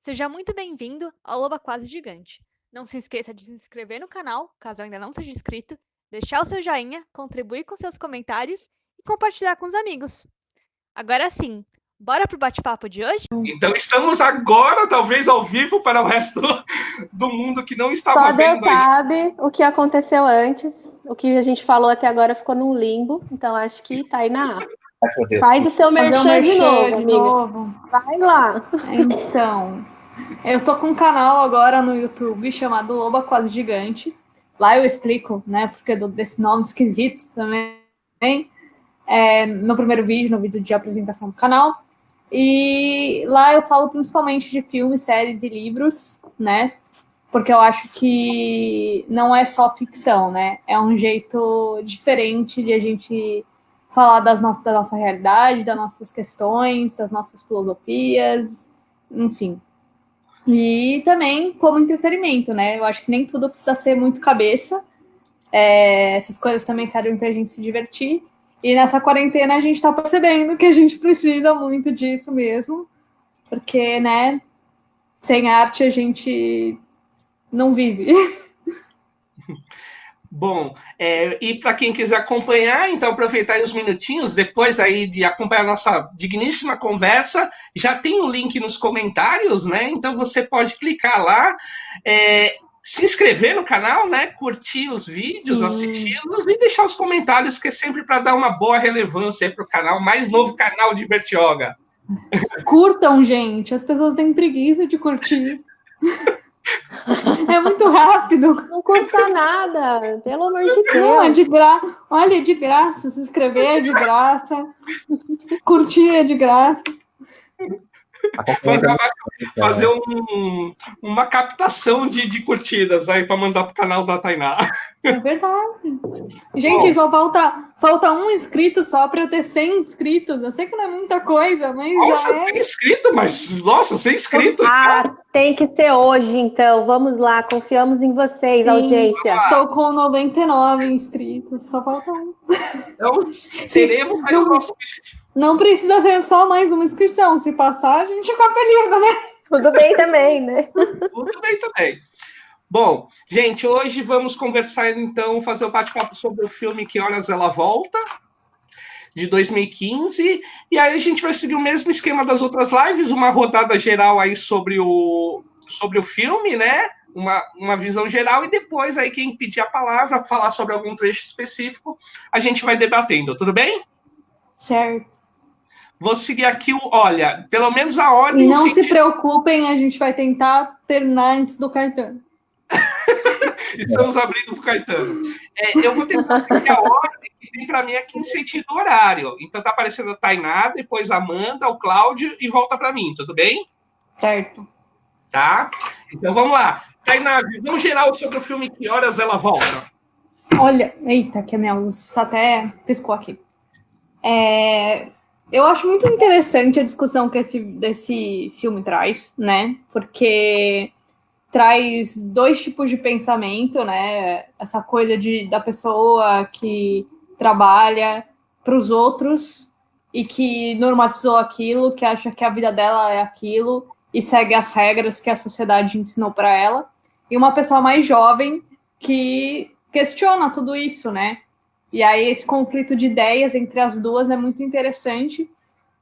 Seja muito bem-vindo ao Loba Quase Gigante. Não se esqueça de se inscrever no canal, caso ainda não seja inscrito, deixar o seu joinha, contribuir com seus comentários e compartilhar com os amigos. Agora sim, bora pro bate-papo de hoje? Então estamos agora, talvez, ao vivo para o resto do mundo que não estava Só Deus vendo aí. sabe o que aconteceu antes. O que a gente falou até agora ficou num limbo. Então acho que tá aí na A. Faz o seu merchan de novo, amiga. Vai lá. Então, eu tô com um canal agora no YouTube chamado Loba Quase Gigante. Lá eu explico, né, porque desse nome esquisito também, no primeiro vídeo, no vídeo de apresentação do canal. E lá eu falo principalmente de filmes, séries e livros, né, porque eu acho que não é só ficção, né, é um jeito diferente de a gente falar da nossa realidade, das nossas questões, das nossas filosofias, enfim. E também como entretenimento, né? Eu acho que nem tudo precisa ser muito cabeça. Essas coisas também servem pra gente se divertir. E nessa quarentena a gente tá percebendo que a gente precisa muito disso mesmo. Porque, né, sem arte a gente não vive. Bom, e para quem quiser acompanhar, então aproveitar aí uns minutinhos, depois aí de acompanhar a nossa digníssima conversa, já tem o link nos comentários, né? Então você pode clicar lá, se inscrever no canal, né? Curtir os vídeos, assisti-los e deixar os comentários, que é sempre para dar uma boa relevância para o canal, mais novo canal de Bertioga. Curtam, gente. As pessoas têm preguiça de curtir. É muito rápido. Não custa nada, pelo amor de Deus. Não, é de graça. Olha, é de graça. Se inscrever é de graça. Curtir é de graça. Fazer uma captação de curtidas aí para mandar pro canal da Tainá. É verdade. Gente, só falta um inscrito só para eu ter 100 inscritos. Eu sei que não é muita coisa, mas nossa, já é. 100 inscritos, mas nossa, 100 inscritos. Ah, tem que ser hoje, então. Vamos lá, confiamos em vocês, Sim, audiência. Estou com 99 inscritos, só falta um. Então, teremos aí o nosso objetivo. Não precisa ser só mais uma inscrição. Se passar, a gente fica feliz, né? Tudo bem também, né? Tudo bem também. Bom, gente, hoje vamos conversar, então, fazer o bate-papo sobre o filme Que Horas Ela Volta, de 2015, e aí a gente vai seguir o mesmo esquema das outras lives, uma rodada geral aí sobre o filme, né? Uma visão geral, e depois aí quem pedir a palavra, falar sobre algum trecho específico, a gente vai debatendo, tudo bem? Certo. Vou seguir aqui, olha, pelo menos a ordem... E não se preocupem, a gente vai tentar terminar antes do Caetano. Estamos abrindo para o Caetano. Eu vou tentar seguir a ordem que tem para mim aqui em sentido horário. Então tá aparecendo a Tainá, depois a Amanda, o Cláudio e volta para mim, tudo bem? Certo. Tá? Então vamos lá. Tainá, visão geral sobre o filme Que Horas Ela Volta? Olha, eita, que a minha luz até piscou aqui. Eu acho muito interessante a discussão que desse filme traz, né? Porque traz dois tipos de pensamento, né? Essa coisa da pessoa que trabalha para os outros e que normatizou aquilo, que acha que a vida dela é aquilo e segue as regras que a sociedade ensinou para ela. E uma pessoa mais jovem que questiona tudo isso, né? E aí esse conflito de ideias entre as duas é muito interessante.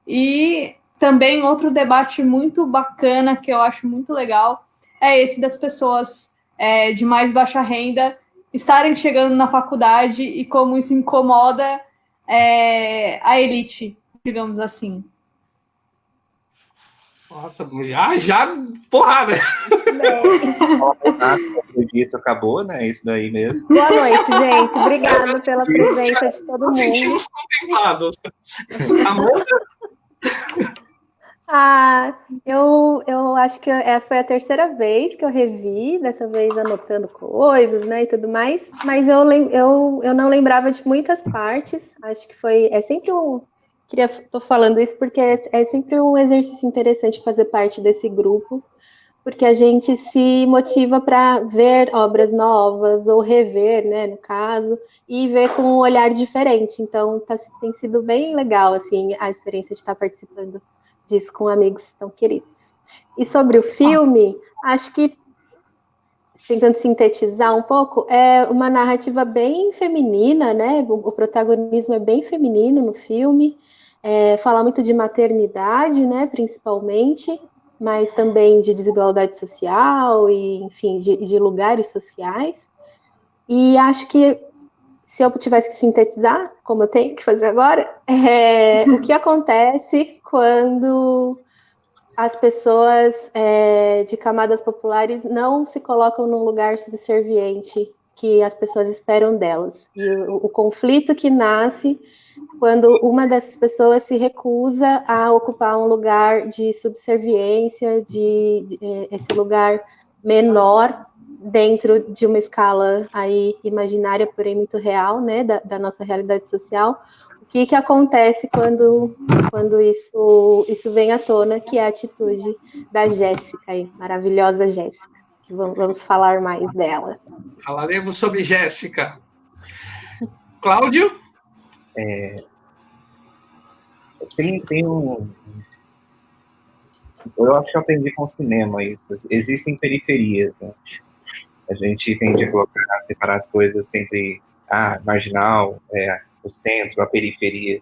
E também outro debate muito bacana, que eu acho muito legal, é esse das pessoas de mais baixa renda estarem chegando na faculdade e como isso incomoda a elite, digamos assim. Nossa, já porrada. Isso acabou, né? Isso daí mesmo. Boa noite, gente. Obrigada pela presença de todo mundo. Sentimos contemplados. Amanda? Eu acho que foi a terceira vez que eu revi, dessa vez anotando coisas, né, e tudo mais, mas eu não lembrava de muitas partes. Acho que tô falando isso porque é sempre um exercício interessante fazer parte desse grupo, porque a gente se motiva para ver obras novas, ou rever, né, no caso, e ver com um olhar diferente. Então, tem sido bem legal, assim, a experiência de estar participando disso com amigos tão queridos. E sobre o filme, acho que, tentando sintetizar um pouco, é uma narrativa bem feminina, né? O protagonismo é bem feminino no filme, fala muito de maternidade, né? Principalmente, mas também de desigualdade social e, enfim, de lugares sociais. E acho que, se eu tivesse que sintetizar, como eu tenho que fazer agora, o que acontece quando as pessoas de camadas populares não se colocam num lugar subserviente que as pessoas esperam delas. E o conflito que nasce quando uma dessas pessoas se recusa a ocupar um lugar de subserviência, esse lugar menor dentro de uma escala aí imaginária, porém muito real, né, da nossa realidade social. O que acontece quando isso vem à tona, que é a atitude da Jéssica, aí, maravilhosa Jéssica, que vamos falar mais dela. Falaremos sobre Jéssica. Cláudio? Tem um... Eu acho que eu aprendi com o cinema isso. Existem periferias, né? A gente tende a colocar, separar as coisas sempre, marginal, o centro, a periferia.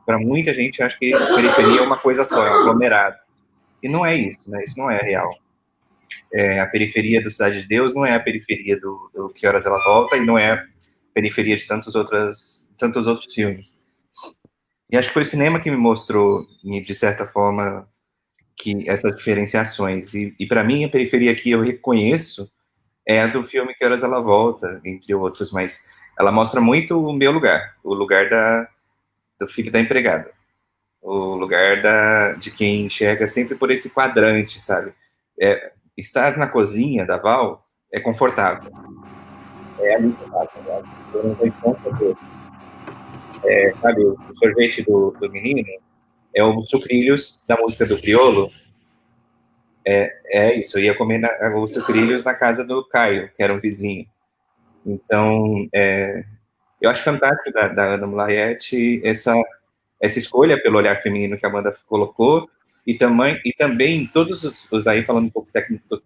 Para muita gente, acho que a periferia é uma coisa só, é um aglomerado. E não é isso, né? Isso não é real. A periferia do Cidade de Deus não é a periferia do Que Horas Ela Volta e não é a periferia de tantos outros filmes. E acho que foi o cinema que me mostrou, de certa forma, que essas diferenciações. E para mim, a periferia que eu reconheço é a do filme Que Horas Ela Volta, entre outros, mas ela mostra muito o meu lugar, o lugar do filho da empregada, o lugar de quem enxerga sempre por esse quadrante, sabe? Estar na cozinha da Val é confortável. É ali que eu não vou encontrar dele. Sabe, o sorvete do menino é o sucrilhos da música do Criolo. Isso, eu ia comer os sucrilhos na casa do Caio, que era um vizinho. Então, eu acho fantástico da Ana Mulayete essa escolha pelo olhar feminino que a Amanda colocou, e também todos os aí, falando um pouco técnico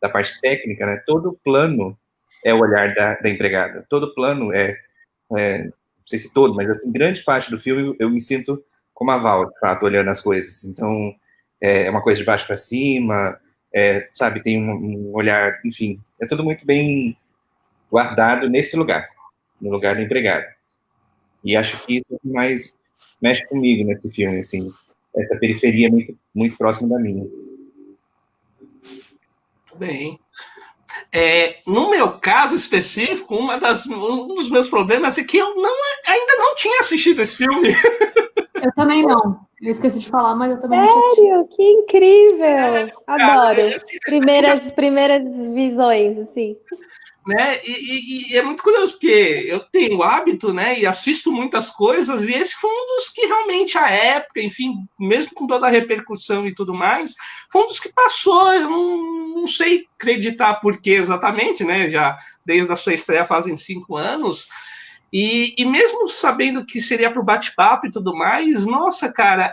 da parte técnica, né, todo o plano é o olhar da empregada. Todo plano não sei se todo, mas assim, grande parte do filme eu me sinto como a Val, de fato, olhando as coisas. Então, é uma coisa de baixo para cima, sabe, tem um olhar, enfim, é tudo muito bem guardado nesse lugar, no lugar da empregada. E acho que isso mais mexe comigo nesse filme, assim, essa periferia muito, muito próxima da minha. Bem. No meu caso específico, um dos meus problemas é que eu ainda não tinha assistido esse filme. Eu também não. Eu esqueci de falar, mas eu também não tinha assistido. Sério? Que incrível! Adoro. Assim, primeiras visões, assim. Né? E é muito curioso, porque eu tenho o hábito, né, e assisto muitas coisas, e esse foi um dos que realmente, à época, enfim, mesmo com toda a repercussão e tudo mais, foi um dos que passou. Eu não sei acreditar por que exatamente, né, já desde a sua estreia fazem 5 anos, e mesmo sabendo que seria para o bate-papo e tudo mais, nossa, cara,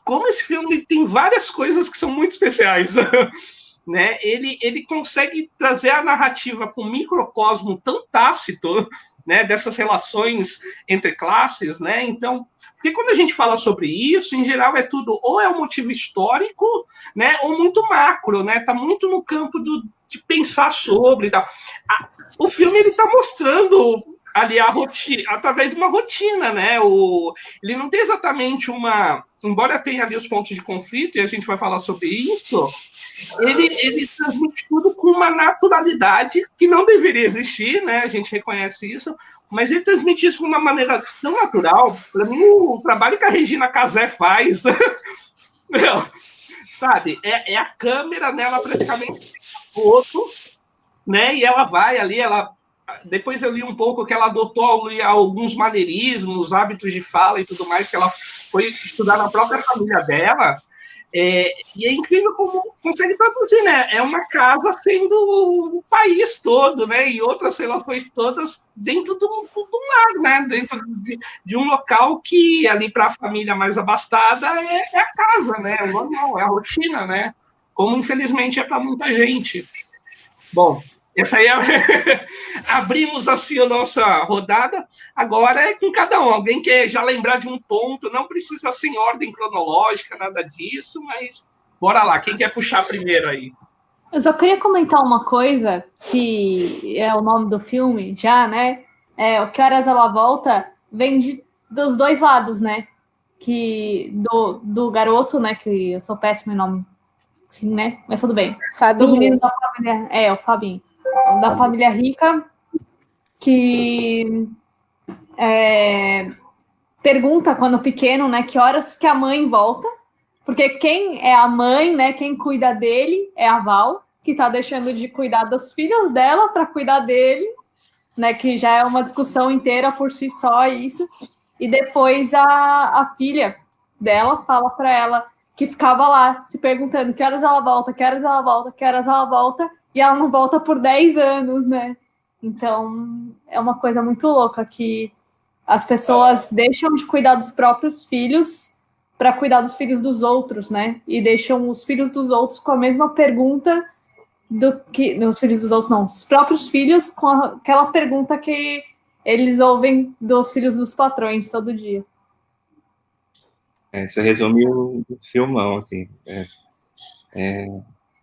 como esse filme tem várias coisas que são muito especiais. Né, ele consegue trazer a narrativa para um microcosmo tão tácito, né, dessas relações entre classes, né? Então, porque quando a gente fala sobre isso, em geral é tudo ou é um motivo histórico, né, ou muito macro, né? Tá muito no campo de pensar sobre e tal. O filme ele tá mostrando ali a rotina, através de uma rotina, né? Ele não tem exatamente embora tenha ali os pontos de conflito, e a gente vai falar sobre isso, ele transmite tudo com uma naturalidade que não deveria existir, né? A gente reconhece isso, mas ele transmite isso de uma maneira tão natural. Para mim, o trabalho que a Regina Casé faz, sabe, é a câmera nela praticamente todo, né? E ela vai ali, depois eu li um pouco que ela adotou alguns maneirismos, hábitos de fala e tudo mais, que ela foi estudar na própria família dela. E é incrível como consegue traduzir, né? É uma casa sendo o país todo, né? E outras relações todas dentro do lar, né? Dentro de um local que ali para a família mais abastada é a casa, né? É o normal, é a rotina, né? Como infelizmente é para muita gente. Bom, essa aí é... abrimos assim a nossa rodada. Agora é com cada um. Alguém quer já lembrar de um ponto, não precisa ser em ordem cronológica, nada disso, mas bora lá. Quem quer puxar primeiro aí? Eu só queria comentar uma coisa, que é o nome do filme, já, né? O Que Horas Ela Volta vem dos dois lados, né? Que do garoto, né? Que eu sou péssimo em nome, sim, né? Mas tudo bem. Do menino Fabinho. da família, o Fabinho. Da família rica, que pergunta quando pequeno, né? Que horas que a mãe volta. Porque quem é a mãe, né? Quem cuida dele é a Val, que tá deixando de cuidar dos filhos dela para cuidar dele, né? Que já é uma discussão inteira por si só isso. E depois a filha dela fala para ela que ficava lá se perguntando que horas ela volta, que horas ela volta, que horas ela volta, e ela não volta por 10 anos, né? Então é uma coisa muito louca que as pessoas deixam de cuidar dos próprios filhos para cuidar dos filhos dos outros, né? E deixam os filhos dos outros com a mesma pergunta do que... Os filhos dos outros, não. Os próprios filhos com aquela pergunta que eles ouvem dos filhos dos patrões todo dia. Isso resume o filmão, assim.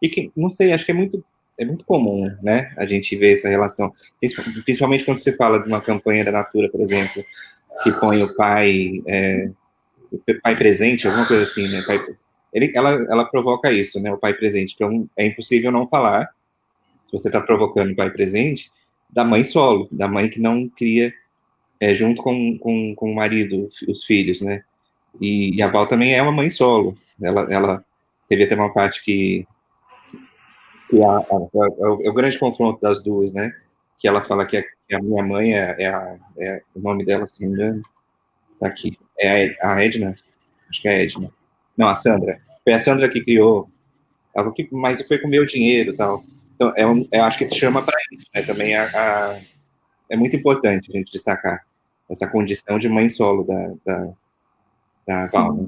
E que, não sei, acho que é muito comum, né? A gente ver essa relação. Principalmente quando se fala de uma campanha da Natura, por exemplo, que põe o pai presente, alguma coisa assim, né? Ela provoca isso, né? O pai presente. Então, é impossível não falar, se você está provocando o pai presente, da mãe solo, da mãe que não cria junto com o marido, os filhos, né? E a Val também é uma mãe solo. Ela teve até uma parte que é o grande confronto das duas, né? Que ela fala que a minha mãe o nome dela, se não me engano, tá aqui. É a Edna? Acho que é a Edna. Não, a Sandra. Foi a Sandra que criou, mas foi com o meu dinheiro e tal. Então, eu acho que te chama para isso, né? Também é muito importante a gente destacar essa condição de mãe solo da Val, né?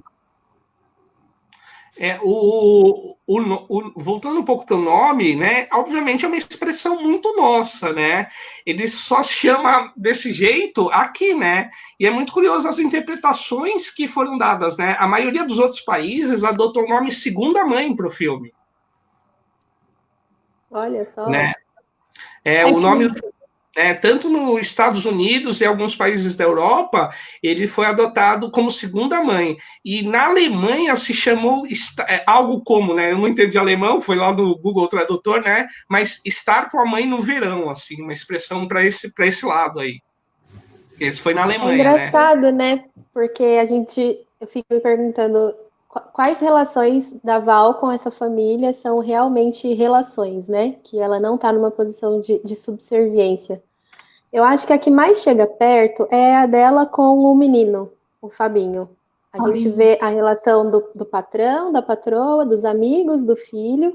Voltando um pouco para o nome, né? Obviamente é uma expressão muito nossa, né? Ele só se chama desse jeito aqui, né? E é muito curioso as interpretações que foram dadas, né? A maioria dos outros países adotou o nome segunda mãe para o filme. Olha só. Né? O nome tanto nos Estados Unidos e alguns países da Europa, ele foi adotado como segunda mãe. E na Alemanha se chamou algo como, né? Eu não entendi alemão, foi lá no Google Tradutor, né? Mas estar com a mãe no verão, assim, uma expressão para esse lado aí. Esse foi na Alemanha, engraçado, né? Porque eu fico me perguntando quais relações da Val com essa família são realmente relações, né? Que ela não está numa posição de subserviência. Eu acho que a que mais chega perto é a dela com o menino, o Fabinho. A gente vê a relação do patrão, da patroa, dos amigos, do filho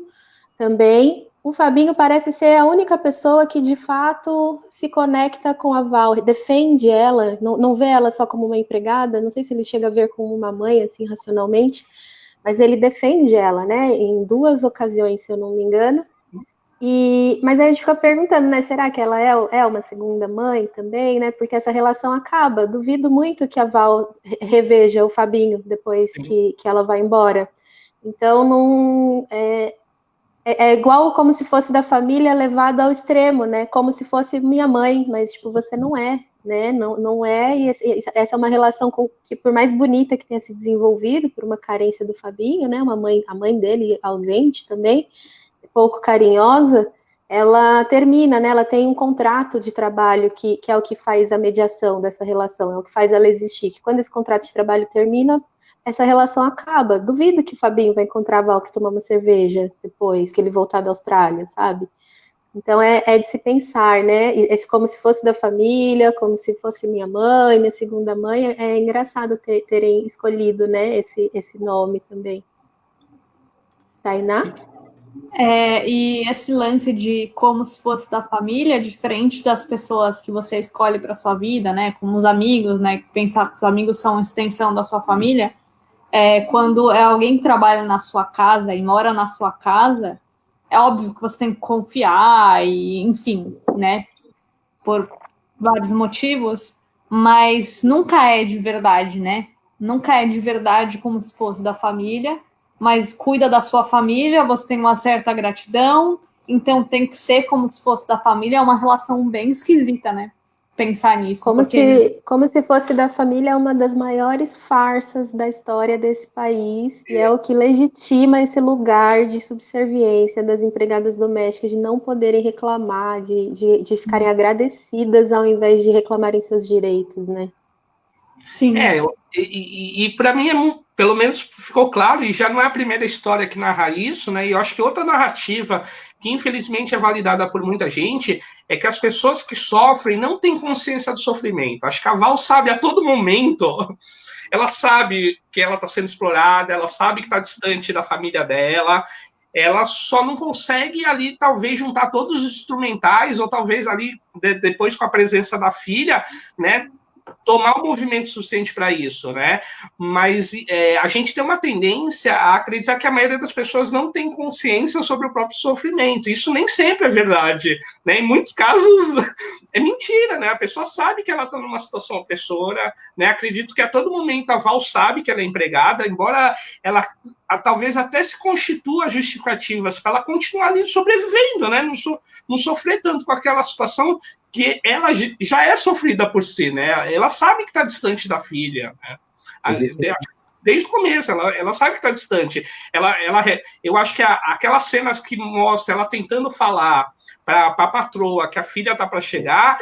também. O Fabinho parece ser a única pessoa que, de fato, se conecta com a Val, defende ela, não vê ela só como uma empregada, não sei se ele chega a ver como uma mãe, assim, racionalmente, mas ele defende ela, né, em 2 ocasiões, se eu não me engano. Mas aí a gente fica perguntando, né, será que ela é uma segunda mãe também, né, porque essa relação acaba. Duvido muito que a Val reveja o Fabinho depois que ela vai embora. Então, não... É igual como se fosse da família levado ao extremo, né? Como se fosse minha mãe, mas tipo, você não é, né? Não é, e essa é uma relação que, por mais bonita que tenha se desenvolvido, por uma carência do Fabinho, né? A mãe dele ausente também, pouco carinhosa, ela termina, né? Ela tem um contrato de trabalho que é o que faz a mediação dessa relação, é o que faz ela existir. Que quando esse contrato de trabalho termina, essa relação acaba. Duvido que o Fabinho vai encontrar a Val para tomar uma cerveja depois que ele voltar da Austrália, sabe? Então é de se pensar, né? Como se fosse da família, como se fosse minha mãe, minha segunda mãe. É engraçado terem escolhido, né? Esse nome também. Tainá? E esse lance de como se fosse da família, diferente das pessoas que você escolhe para sua vida, né? Como os amigos, né? Pensar que os amigos são uma extensão da sua família. Quando é alguém que trabalha na sua casa e mora na sua casa, é óbvio que você tem que confiar e, enfim, né? Por vários motivos, mas nunca é de verdade, né? Nunca é de verdade como se fosse da família, mas cuida da sua família, você tem uma certa gratidão, então tem que ser como se fosse da família, é uma relação bem esquisita, né? Pensar nisso. Como se fosse da família, é uma das maiores farsas da história desse país, e é o que legitima esse lugar de subserviência das empregadas domésticas, de não poderem reclamar, de ficarem agradecidas ao invés de reclamarem seus direitos, né? Sim. E para mim, pelo menos ficou claro, e já não é a primeira história que narra isso, né? E eu acho que outra narrativa que infelizmente é validada por muita gente é que as pessoas que sofrem não têm consciência do sofrimento. Acho que a Val sabe a todo momento, ela sabe que ela está sendo explorada, ela sabe que está distante da família dela, ela só não consegue ali, talvez, juntar todos os instrumentais, ou talvez ali, depois com a presença da filha, né? Tomar um movimento suficiente para isso, né? Mas a gente tem uma tendência a acreditar que a maioria das pessoas não tem consciência sobre o próprio sofrimento. Isso nem sempre é verdade, né? Em muitos casos é mentira, né? A pessoa sabe que ela está numa situação opressora, né? Acredito que a todo momento a Val sabe que ela é empregada, embora ela talvez até se constitua justificativas para ela continuar ali sobrevivendo, né? Não sofrer tanto com aquela situação que ela já é sofrida por si, né? Ela sabe que está distante da filha, né? Desde o começo, ela sabe que está distante. Eu acho que aquelas cenas que mostram ela tentando falar para a patroa que a filha está para chegar,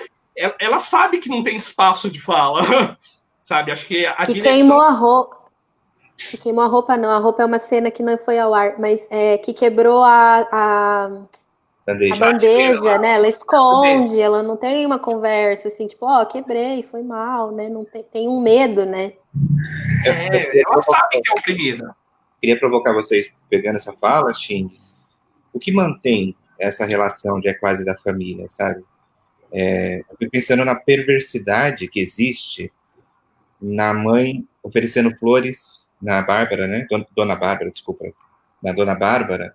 ela sabe que não tem espaço de fala, sabe? Acho que a direção... Queimou a roupa. Que queimou a roupa, não. A roupa é uma cena que não foi ao ar, mas que quebrou a bandeja, né? Ela esconde, ela não tem uma conversa assim, tipo, quebrei, foi mal, né? Não tem um medo, né? Ela sabe que é oprimida. Queria provocar vocês, pegando essa fala, Xing, o que mantém essa relação de quase da família, sabe? Eu fui pensando na perversidade que existe na mãe oferecendo flores na Bárbara, né? Dona Bárbara, desculpa. Na Dona Bárbara,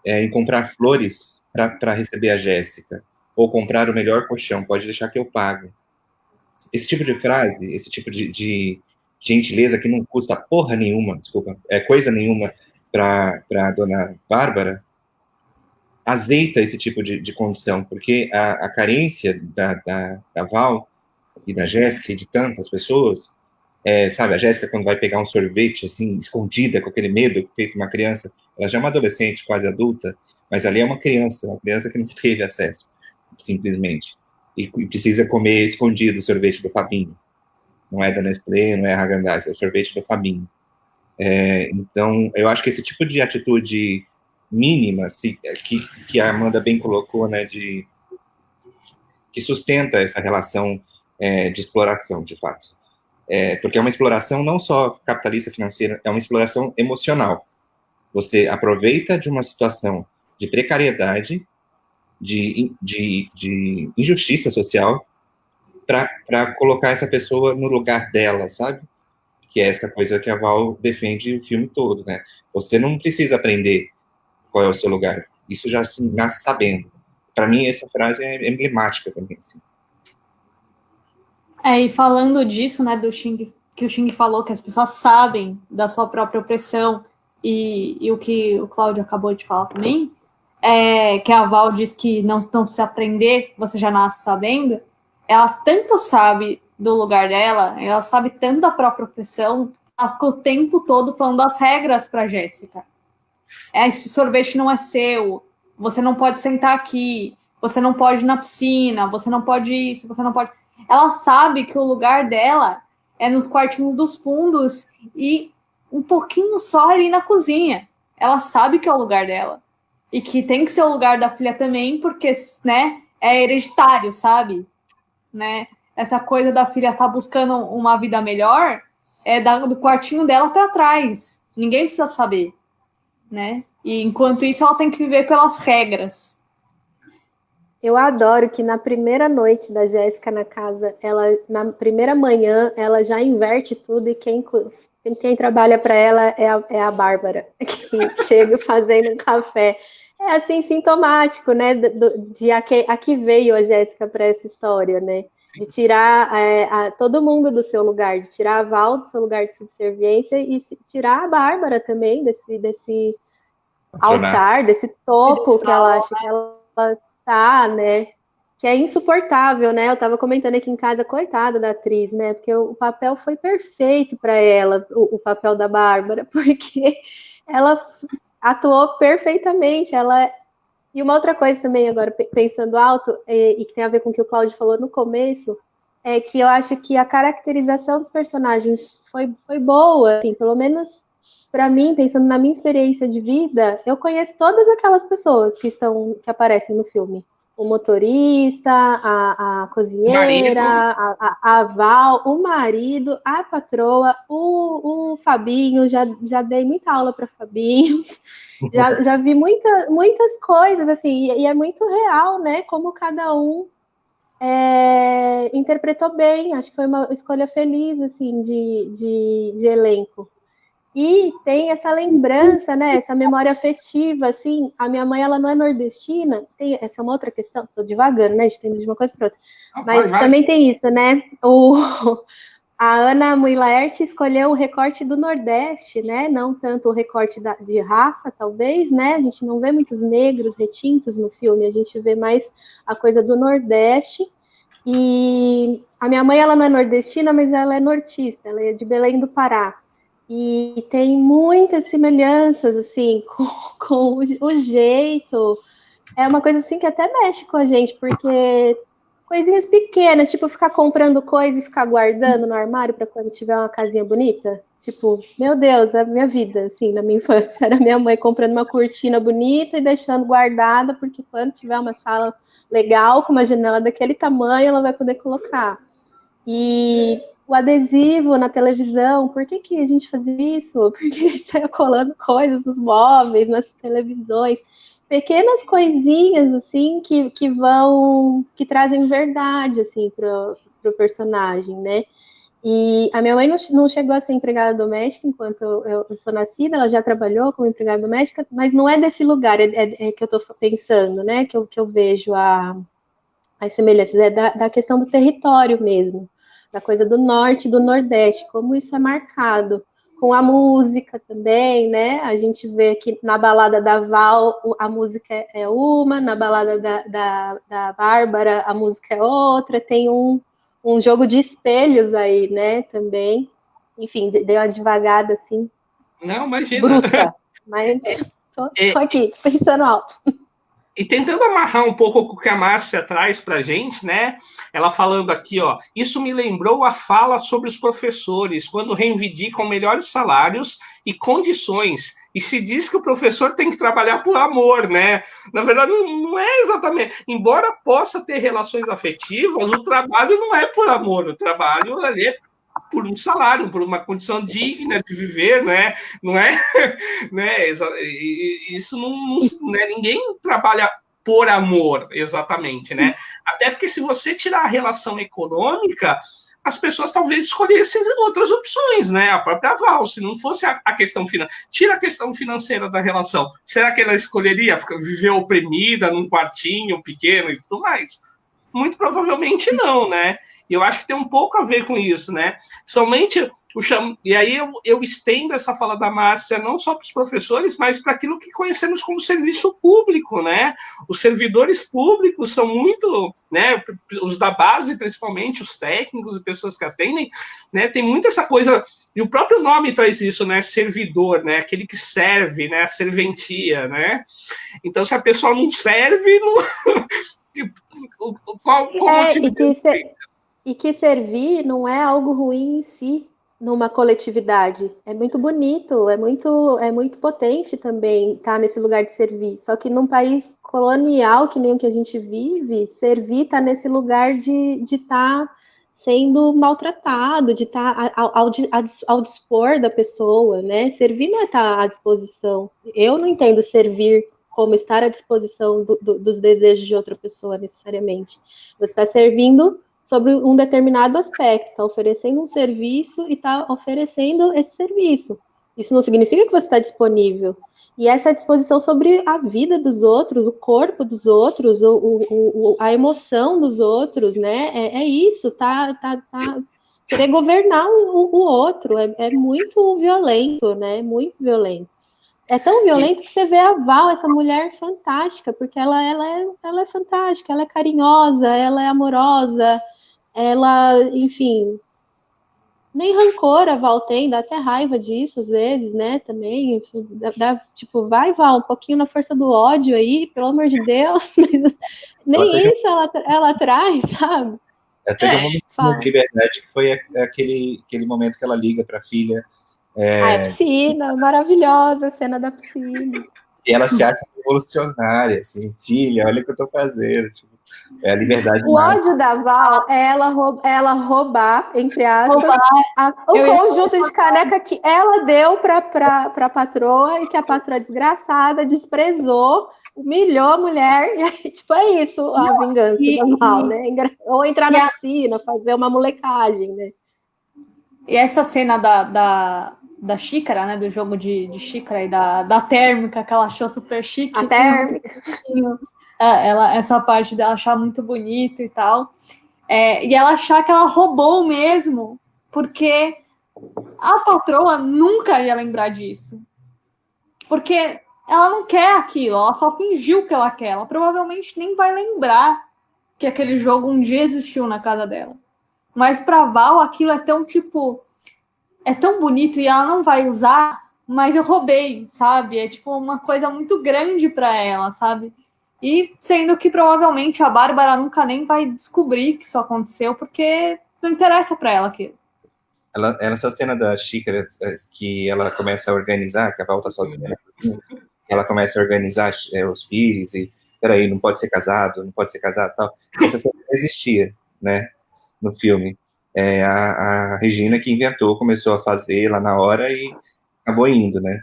em comprar flores para receber a Jéssica. Ou comprar o melhor colchão, pode deixar que eu pago. Esse tipo de frase, esse tipo de gentileza que não custa porra nenhuma, desculpa, coisa nenhuma para Dona Bárbara, azeita esse tipo de condição, porque a carência da Val e da Jéssica e de tantas pessoas, sabe, a Jéssica quando vai pegar um sorvete, assim, escondida, com aquele medo, feito uma criança, ela já é uma adolescente, quase adulta, mas ali é uma criança que não teve acesso, simplesmente, e precisa comer escondido o sorvete do Fabinho. Não é da Nestlé, não é Häagen-Dazs, é o sorvete do Fabinho. Então, eu acho que esse tipo de atitude mínima, que a Amanda bem colocou, né, que sustenta essa relação de exploração, de fato. Porque é uma exploração não só capitalista financeira, é uma exploração emocional. Você aproveita de uma situação de precariedade, de injustiça social, para colocar essa pessoa no lugar dela, sabe? Que é essa coisa que a Val defende o filme todo, né? Você não precisa aprender qual é o seu lugar. Isso já se nasce sabendo. Para mim, essa frase é emblemática também, assim. E falando disso, né, que o Xing falou, que as pessoas sabem da sua própria opressão, e o que o Cláudio acabou de falar também, que a Val diz que não precisa aprender, você já nasce sabendo, ela tanto sabe do lugar dela, ela sabe tanto da própria opressão, ela ficou o tempo todo falando as regras para Jéssica. Esse sorvete não é seu, você não pode sentar aqui, você não pode ir na piscina, você não pode isso, você não pode... Ela sabe que o lugar dela é nos quartinhos dos fundos e um pouquinho só ali na cozinha. Ela sabe que é o lugar dela. E que tem que ser o lugar da filha também, porque, né, é hereditário, sabe? Né? Essa coisa da filha estar buscando uma vida melhor do quartinho dela para trás. Ninguém precisa saber. né? E enquanto isso, ela tem que viver pelas regras. Eu adoro que na primeira noite da Jéssica na casa, ela na primeira manhã, ela já inverte tudo e quem trabalha para ela é a Bárbara, que chega fazendo um café. É assim sintomático, né? De a que veio a Jéssica para essa história, né? De tirar todo mundo do seu lugar, de tirar a Val do seu lugar de subserviência e tirar a Bárbara também desse altar, desse topo que ela acha que ela tá, né? Que é insuportável, né? Eu tava comentando aqui em casa, coitada da atriz, né? Porque o papel foi perfeito para ela, o papel da Bárbara, porque ela atuou perfeitamente. E uma outra coisa também, agora pensando alto, e que tem a ver com o que o Cláudio falou no começo, é que eu acho que a caracterização dos personagens foi boa, assim, pelo menos para mim, pensando na minha experiência de vida, eu conheço todas aquelas pessoas que aparecem no filme. O motorista, a cozinheira, a Val, o marido, a patroa, o Fabinho, já dei muita aula para Fabinho, já vi muitas coisas, assim, e é muito real, né? Como cada um interpretou bem, acho que foi uma escolha feliz, assim, de elenco. E tem essa lembrança, né? Essa memória afetiva, assim. A minha mãe, ela não é nordestina. Essa é uma outra questão. Tô devagando, né? De de uma coisa para outra. Mas também tem isso, né? A Ana Mui-Laerte escolheu o recorte do Nordeste, né? Não tanto o recorte de raça, talvez, né? A gente não vê muitos negros retintos no filme. A gente vê mais a coisa do Nordeste. E a minha mãe, ela não é nordestina, mas ela é nortista. Ela é de Belém do Pará. E tem muitas semelhanças, assim, com o jeito. É uma coisa, assim, que até mexe com a gente, porque coisinhas pequenas, tipo, ficar comprando coisa e ficar guardando no armário para quando tiver uma casinha bonita. Tipo, meu Deus, é a minha vida, assim, na minha infância. Era minha mãe comprando uma cortina bonita e deixando guardada, porque quando tiver uma sala legal, com uma janela daquele tamanho, ela vai poder colocar. E o adesivo na televisão, por que a gente fazia isso? Por que saiu colando coisas nos móveis, nas televisões? Pequenas coisinhas, assim, que trazem verdade, assim, pro personagem, né? E a minha mãe não chegou a ser empregada doméstica enquanto eu sou nascida, ela já trabalhou como empregada doméstica, mas não é desse lugar que eu estou pensando, né? Que eu vejo as semelhanças, é da questão do território mesmo, da coisa do norte e do nordeste, como isso é marcado. Com a música também, né? A gente vê que na balada da Val a música é uma, na balada da Bárbara a música é outra, tem um jogo de espelhos aí, né? Também. Enfim, deu uma devagada assim. Não, imagina. Bruta, mas tô aqui, pensando alto. E tentando amarrar um pouco com o que a Márcia traz para a gente, né? Ela falando aqui, ó, isso me lembrou a fala sobre os professores, quando reivindicam melhores salários e condições, e se diz que o professor tem que trabalhar por amor, né? Na verdade, não é exatamente. Embora possa ter relações afetivas, o trabalho não é por amor, o trabalho ali é por um salário, por uma condição digna de viver, né? Não é, né? Isso não né? Ninguém trabalha por amor, exatamente, né? Até porque se você tirar a relação econômica, as pessoas talvez escolhessem outras opções, né? A própria Val, se não fosse a questão financeira, tira a questão financeira da relação, será que ela escolheria viver oprimida num quartinho pequeno e tudo mais? Muito provavelmente não, né? E eu acho que tem um pouco a ver com isso, né? Somente e aí eu estendo essa fala da Márcia não só para os professores, mas para aquilo que conhecemos como serviço público, né? Os servidores públicos são muito, né? Os da base, principalmente, os técnicos e pessoas que atendem, né? Tem muito essa coisa, e o próprio nome traz isso, né? Servidor, né? Aquele que serve, né? A serventia, né? Então, se a pessoa não serve, não... qual o motivo e que servir não é algo ruim em si, numa coletividade. É muito bonito, é muito potente também estar nesse lugar de servir. Só que num país colonial, que nem o que a gente vive, servir está nesse lugar de estar sendo maltratado, de estar ao dispor da pessoa, né? Servir não é estar à disposição. Eu não entendo servir como estar à disposição dos desejos de outra pessoa, necessariamente. Você está servindo sobre um determinado aspecto, está oferecendo um serviço e está oferecendo esse serviço. Isso não significa que você está disponível. E essa disposição sobre a vida dos outros, o corpo dos outros, a emoção dos outros, né? É isso, querer governar o outro é muito violento, né? Muito violento. É tão violento que você vê a Val, essa mulher fantástica, porque ela é fantástica, ela é carinhosa, ela é amorosa, ela, enfim, nem rancor a Val tem, dá até raiva disso às vezes, né? Também, tipo, vai, Val, um pouquinho na força do ódio aí, pelo amor de Deus, mas nem isso ela traz, sabe? Teve um momento de liberdade que foi aquele momento que ela liga para a filha. A piscina, maravilhosa a cena da piscina. E ela se acha revolucionária, assim, filha, olha o que eu tô fazendo. Tipo, é a liberdade. O ódio da Val é ela roubar, entre aspas, o conjunto de caneca que ela deu para a patroa e que a patroa desgraçada desprezou, humilhou a mulher, e aí, tipo, é isso a vingança da Val, né? Ou entrar na piscina, fazer uma molecagem, né? E essa cena da xícara, né? Do jogo de xícara e da térmica, que ela achou super chique. A térmica. Essa parte dela achar muito bonito e tal. E ela achar que ela roubou mesmo, porque a patroa nunca ia lembrar disso. Porque ela não quer aquilo, ela só fingiu que ela quer. Ela provavelmente nem vai lembrar que aquele jogo um dia existiu na casa dela. Mas pra Val, aquilo é tão, tipo... É tão bonito e ela não vai usar, mas eu roubei, sabe? É, tipo, uma coisa muito grande pra ela, sabe? E sendo que provavelmente a Bárbara nunca nem vai descobrir que isso aconteceu, porque não interessa pra ela aquilo. Essa cena da xícara que ela começa a organizar, que a Val tá sozinha, ela começa a organizar os pires e, peraí, não pode ser casado tal. Essa cena não existia, né, no filme. A Regina que inventou, começou a fazer lá na hora e acabou indo, né.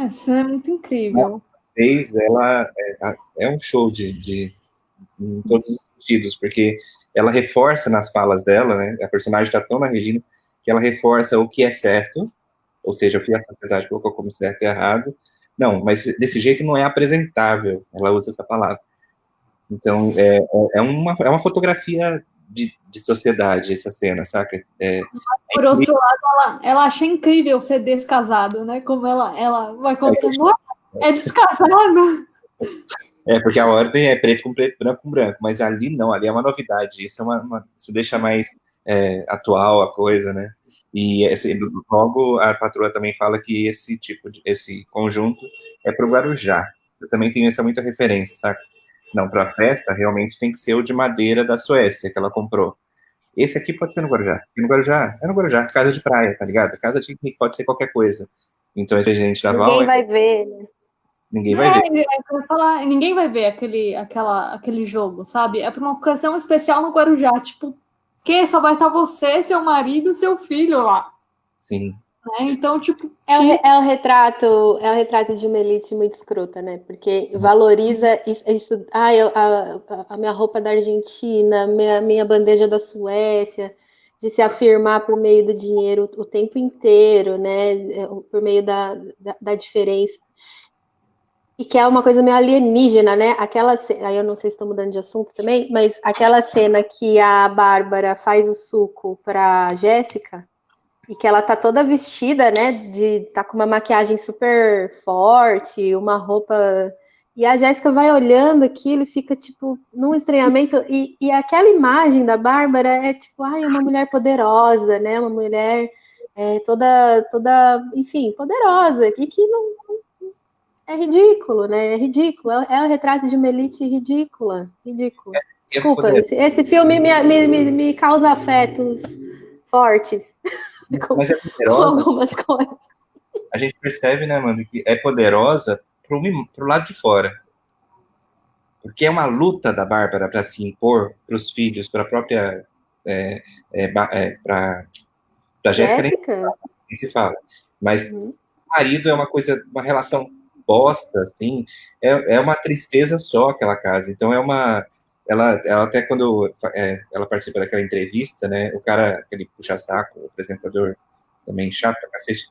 Isso é muito incrível. Ela é um show em todos os sentidos, porque ela reforça nas falas dela, né, a personagem tá tão na Regina, que ela reforça o que é certo, ou seja, o que a sociedade colocou como certo e errado. Não, mas desse jeito não é apresentável, ela usa essa palavra. Então, é uma fotografia de sociedade, essa cena, saca? Por outro lado, ela acha incrível ser descasado, né? Como ela vai contando, é descasado. Porque a ordem é preto com preto, branco com branco, mas ali não, ali é uma novidade, isso isso deixa mais atual a coisa, né? E logo a patroa também fala que esse conjunto é pro Guarujá. Eu também tenho essa muita referência, sabe? Não, pra festa realmente tem que ser o de madeira da Suécia que ela comprou. Esse aqui pode ser no Guarujá. E no Guarujá, é no Guarujá, casa de praia, tá ligado? Casa de pode ser qualquer coisa. Então esse gente da Val. Ninguém vai ver, né? Ninguém vai ver. Ninguém vai ver aquele jogo, sabe? É pra uma ocasião especial no Guarujá. Tipo, que só vai estar você, seu marido, seu filho lá. Sim. Então, tipo... É o retrato de uma elite muito escrota, né? Porque valoriza isso. A minha roupa da Argentina, minha bandeja da Suécia, de se afirmar por meio do dinheiro o tempo inteiro, né? Por meio da diferença. E que é uma coisa meio alienígena, né? Aí eu não sei se estou mudando de assunto também, mas aquela cena que a Bárbara faz o suco para Jéssica e que ela tá toda vestida, né? Tá com uma maquiagem super forte, uma roupa. E a Jéssica vai olhando aquilo e fica, tipo, num estranhamento. E aquela imagem da Bárbara é tipo, uma mulher poderosa, né? Uma mulher toda, enfim, poderosa. E que não. É ridículo, né? É ridículo. É o retrato de uma elite ridícula. Ridículo. Desculpa, esse filme me causa afetos fortes. Mas é poderosa. Com algumas coisas. A gente percebe, né, mano, que é poderosa pro lado de fora. Porque é uma luta da Bárbara para se impor pros filhos, pra própria para Jéssica nem se fala. Mas o marido é uma coisa, uma relação bosta, assim, é uma tristeza só aquela casa. Então ela até quando ela participa daquela entrevista, né, o cara, aquele puxa-saco, o apresentador, também chato pra cacete,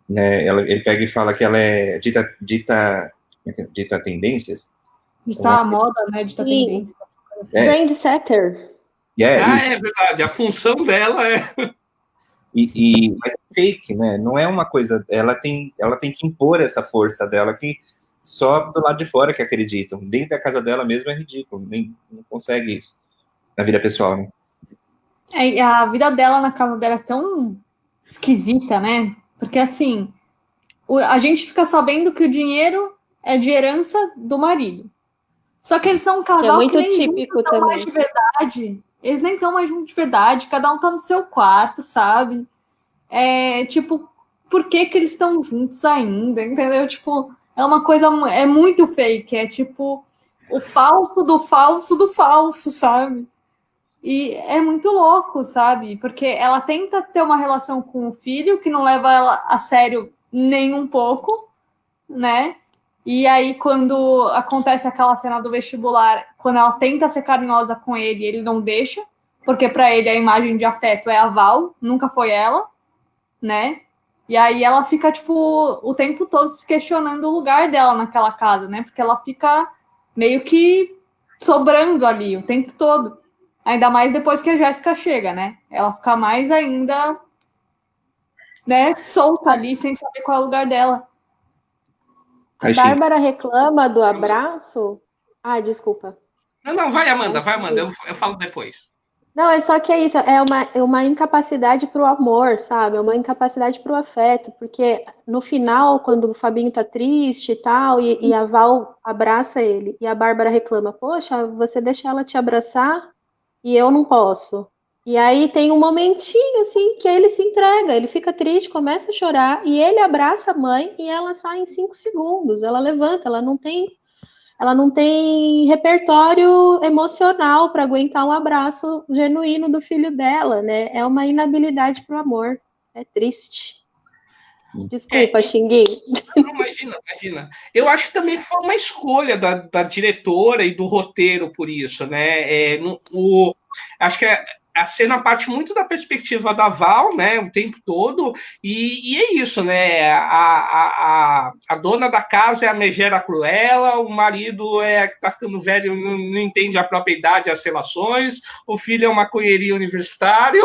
né, ele pega e fala que ela é dita tendências. Dita a moda, né, dita tendência. Trendsetter. É verdade, a função dela é... Mas é fake, né? Não é uma coisa... Ela tem que impor essa força dela, que só do lado de fora que acreditam. Dentro da casa dela mesmo é ridículo. Não consegue isso na vida pessoal, né? A vida dela na casa dela é tão esquisita, né? Porque, assim, a gente fica sabendo que o dinheiro é de herança do marido. Só que eles são um casal muito que nem típico também. Mais de verdade. Eles nem estão mais juntos de verdade. Cada um tá no seu quarto, sabe? Tipo, por que eles estão juntos ainda? Entendeu? Tipo, é uma coisa... É muito fake. É tipo o falso do falso do falso, sabe? E é muito louco, sabe? Porque ela tenta ter uma relação com o filho que não leva ela a sério nem um pouco, né? E aí, quando acontece aquela cena do vestibular, quando ela tenta ser carinhosa com ele, ele não deixa, porque para ele a imagem de afeto é a Val, nunca foi ela, né? E aí ela fica, tipo, o tempo todo se questionando o lugar dela naquela casa, né? Porque ela fica meio que sobrando ali o tempo todo. Ainda mais depois que a Jéssica chega, né? Ela fica mais ainda, né, solta ali, sem saber qual é o lugar dela. A Bárbara reclama do abraço. Desculpa. Não, vai, Amanda, eu falo depois. Não, é só que é isso, é uma incapacidade para o amor, sabe? É uma incapacidade para o afeto, porque no final, quando o Fabinho tá triste e tal, e a Val abraça ele, e a Bárbara reclama, poxa, você deixa ela te abraçar e eu não posso. E aí tem um momentinho, assim, que ele se entrega, ele fica triste, começa a chorar, e ele abraça a mãe e ela sai em 5 segundos, ela levanta, ela não tem repertório emocional para aguentar um abraço genuíno do filho dela, né? É uma inabilidade para o amor. É triste. Desculpa, xinguei. Não, imagina. Eu acho que também foi uma escolha da diretora e do roteiro por isso, né? Acho que a cena parte muito da perspectiva da Val, né, o tempo todo, e é isso, né, a dona da casa é a megera cruela, o marido que tá ficando velho, não entende a própria idade, as relações, o filho é uma maconheria universitário,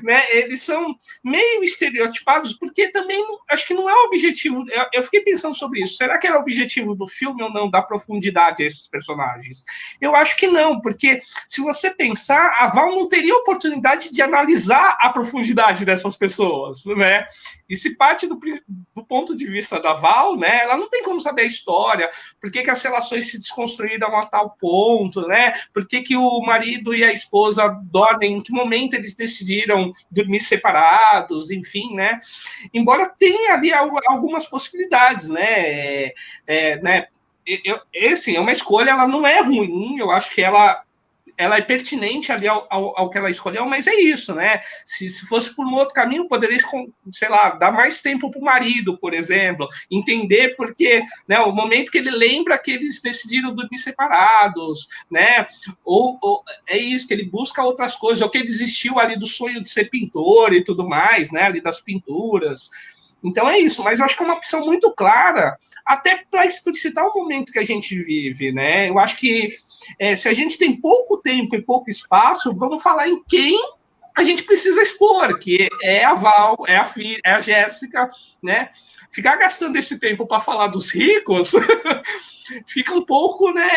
né, eles são meio estereotipados, porque também, acho que não é o objetivo, eu fiquei pensando sobre isso, será que era o objetivo do filme ou não, dar profundidade a esses personagens? Eu acho que não, porque se você pensar, a Val não teria oportunidade de analisar a profundidade dessas pessoas, né? E se parte do ponto de vista da Val, né? Ela não tem como saber a história, por que as relações se desconstruíram a tal ponto, né? Por que o marido e a esposa dormem, em que momento eles decidiram dormir separados, enfim, né? Embora tenha ali algumas possibilidades, né? Assim, é uma escolha, ela não é ruim, eu acho que ela é pertinente ali ao que ela escolheu, mas é isso, né? Se fosse por um outro caminho, poderia, sei lá, dar mais tempo para o marido, por exemplo, entender porque, né, o momento que ele lembra que eles decidiram dormir separados, né? Ou é isso, que ele busca outras coisas, ou que ele desistiu ali do sonho de ser pintor e tudo mais, né? Ali das pinturas. Então é isso, mas eu acho que é uma opção muito clara, até para explicitar o momento que a gente vive, né? Eu acho que se a gente tem pouco tempo e pouco espaço, vamos falar em quem a gente precisa expor, que é a Val, é a filha, é a Jéssica, né? Ficar gastando esse tempo para falar dos ricos fica um pouco, né?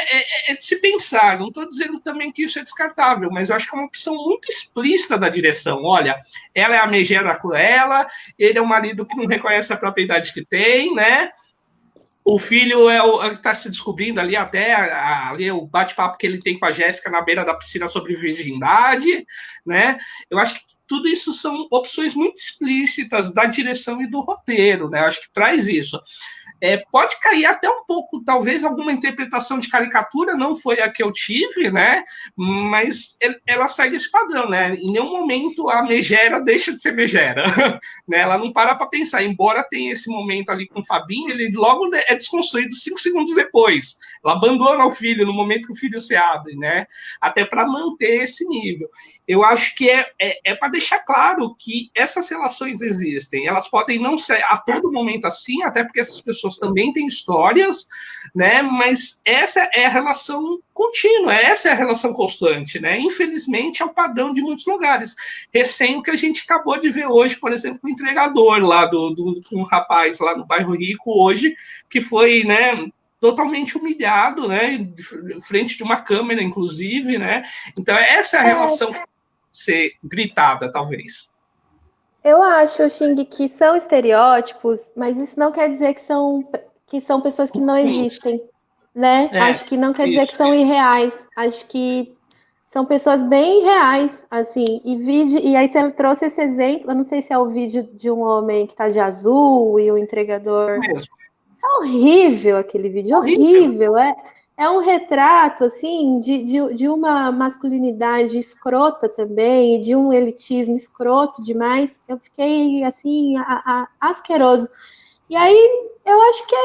De se pensar. Não estou dizendo também que isso é descartável, mas eu acho que é uma opção muito explícita da direção. Olha, ela é a megera cruela, ele é um marido que não reconhece a própria idade que tem, né? O filho é o que está se descobrindo ali até ali, o bate-papo que ele tem com a Jéssica na beira da piscina sobre virgindade, né? Eu acho que tudo isso são opções muito explícitas da direção e do roteiro, né? Eu acho que traz isso. pode cair até um pouco, talvez alguma interpretação de caricatura, não foi a que eu tive, né? Mas ela segue esse padrão, né? Em nenhum momento a megera deixa de ser megera, né? Ela não para pensar, embora tenha esse momento ali com o Fabinho, ele logo é desconstruído 5 segundos depois. Ela abandona o filho no momento que o filho se abre, né? Até para manter esse nível. Eu acho que é para deixar claro que essas relações existem. Elas podem não ser a todo momento assim, até porque essas pessoas também têm histórias, né? Mas essa é a relação contínua, essa é a relação constante, né? Infelizmente é o padrão de muitos lugares. Recém o que a gente acabou de ver hoje, por exemplo, o entregador lá um rapaz lá no bairro Rico hoje, que foi, né, totalmente humilhado, né, em frente de uma câmera, inclusive, né? Então essa é a relação que ser gritada, talvez. Eu acho, Xing, que são estereótipos, mas isso não quer dizer que são pessoas que não existem, né? Acho que não quer dizer que são irreais. Acho que são pessoas bem reais, assim. E aí você trouxe esse exemplo, eu não sei se é o vídeo de um homem que tá de azul e o entregador... É horrível aquele vídeo, horrível. É um retrato, assim, de uma masculinidade escrota também, de um elitismo escroto demais. Eu fiquei, assim, asqueroso. E aí, eu acho que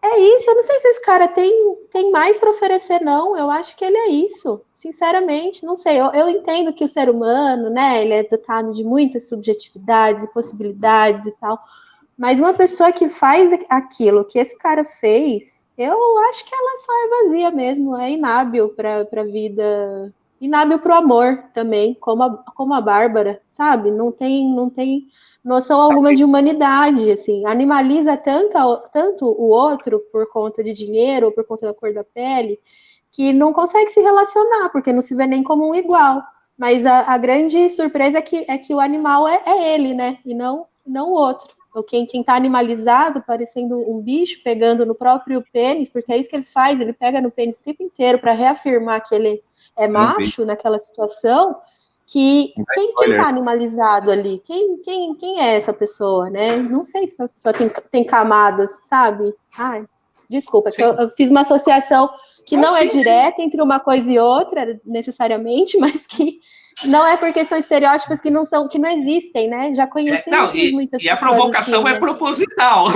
é isso. Eu não sei se esse cara tem mais para oferecer, não. Eu acho que ele é isso, sinceramente. Não sei, eu entendo que o ser humano, né, ele é dotado de muitas subjetividades e possibilidades e tal. Mas uma pessoa que faz aquilo que esse cara fez, eu acho que ela só é vazia mesmo, é inábil para a vida, inábil para o amor também, como a Bárbara, sabe? Não tem noção alguma de humanidade, assim, animaliza tanto o outro por conta de dinheiro ou por conta da cor da pele, que não consegue se relacionar, porque não se vê nem como um igual. Mas a grande surpresa é que o animal é ele, né? E não o outro. Ou quem está animalizado, parecendo um bicho, pegando no próprio pênis, porque é isso que ele faz, ele pega no pênis o tempo inteiro para reafirmar que ele é macho naquela situação, que quem está animalizado ali? Quem é essa pessoa, né? Não sei se a pessoa tem camadas, sabe? Ai, desculpa, que eu fiz uma associação que não é direta entre uma coisa e outra, necessariamente, mas que não é porque são estereótipos que não existem, né? Já conheci muitas pessoas. E a provocação assim, é proposital,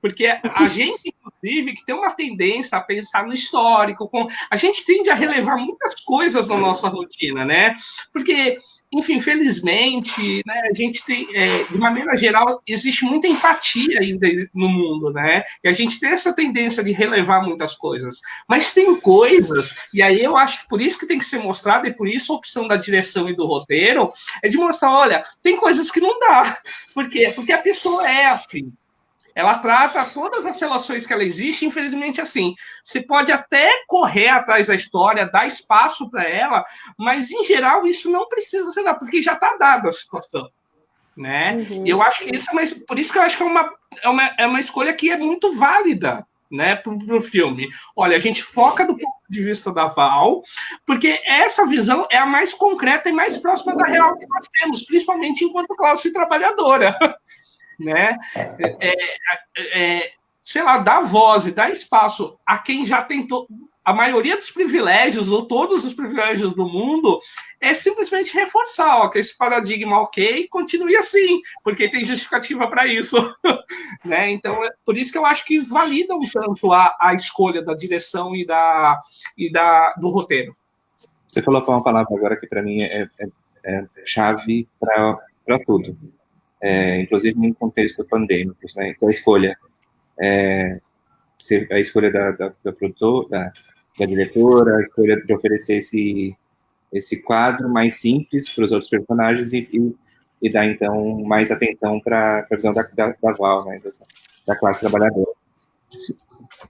porque a gente, inclusive, que tem uma tendência a pensar no histórico, a gente tende a relevar muitas coisas na nossa rotina, né? Porque, enfim, felizmente, né, a gente tem, de maneira geral, existe muita empatia ainda no mundo, né? E a gente tem essa tendência de relevar muitas coisas. Mas tem coisas, e aí eu acho que por isso que tem que ser mostrado, e por isso a opção da direção e do roteiro, é de mostrar, olha, tem coisas que não dá. Por quê? Porque a pessoa é assim. Ela trata todas as relações que ela existe, infelizmente, assim. Você pode até correr atrás da história, dar espaço para ela, mas, em geral, isso não precisa ser dado, porque já está dada a situação. Né? E eu acho que isso por isso que eu acho que é uma escolha que é muito válida, né, para o filme. Olha, a gente foca do ponto de vista da Val, porque essa visão é a mais concreta e mais próxima da real que nós temos, principalmente enquanto classe trabalhadora. Né? Sei lá, dá voz e dá espaço a quem já tentou a maioria dos privilégios, ou todos os privilégios do mundo, é simplesmente reforçar que esse paradigma ok continue assim, porque tem justificativa para isso. Né? Então, por isso que eu acho que validam tanto a escolha da direção e do roteiro. Você colocou uma palavra agora que para mim é chave para tudo. Inclusive em contexto pandêmicos, né? Então a escolha da produtora, da diretora, a escolha de oferecer esse quadro mais simples para os outros personagens e dar então mais atenção para a visão da Val, né? Da classe trabalhadora.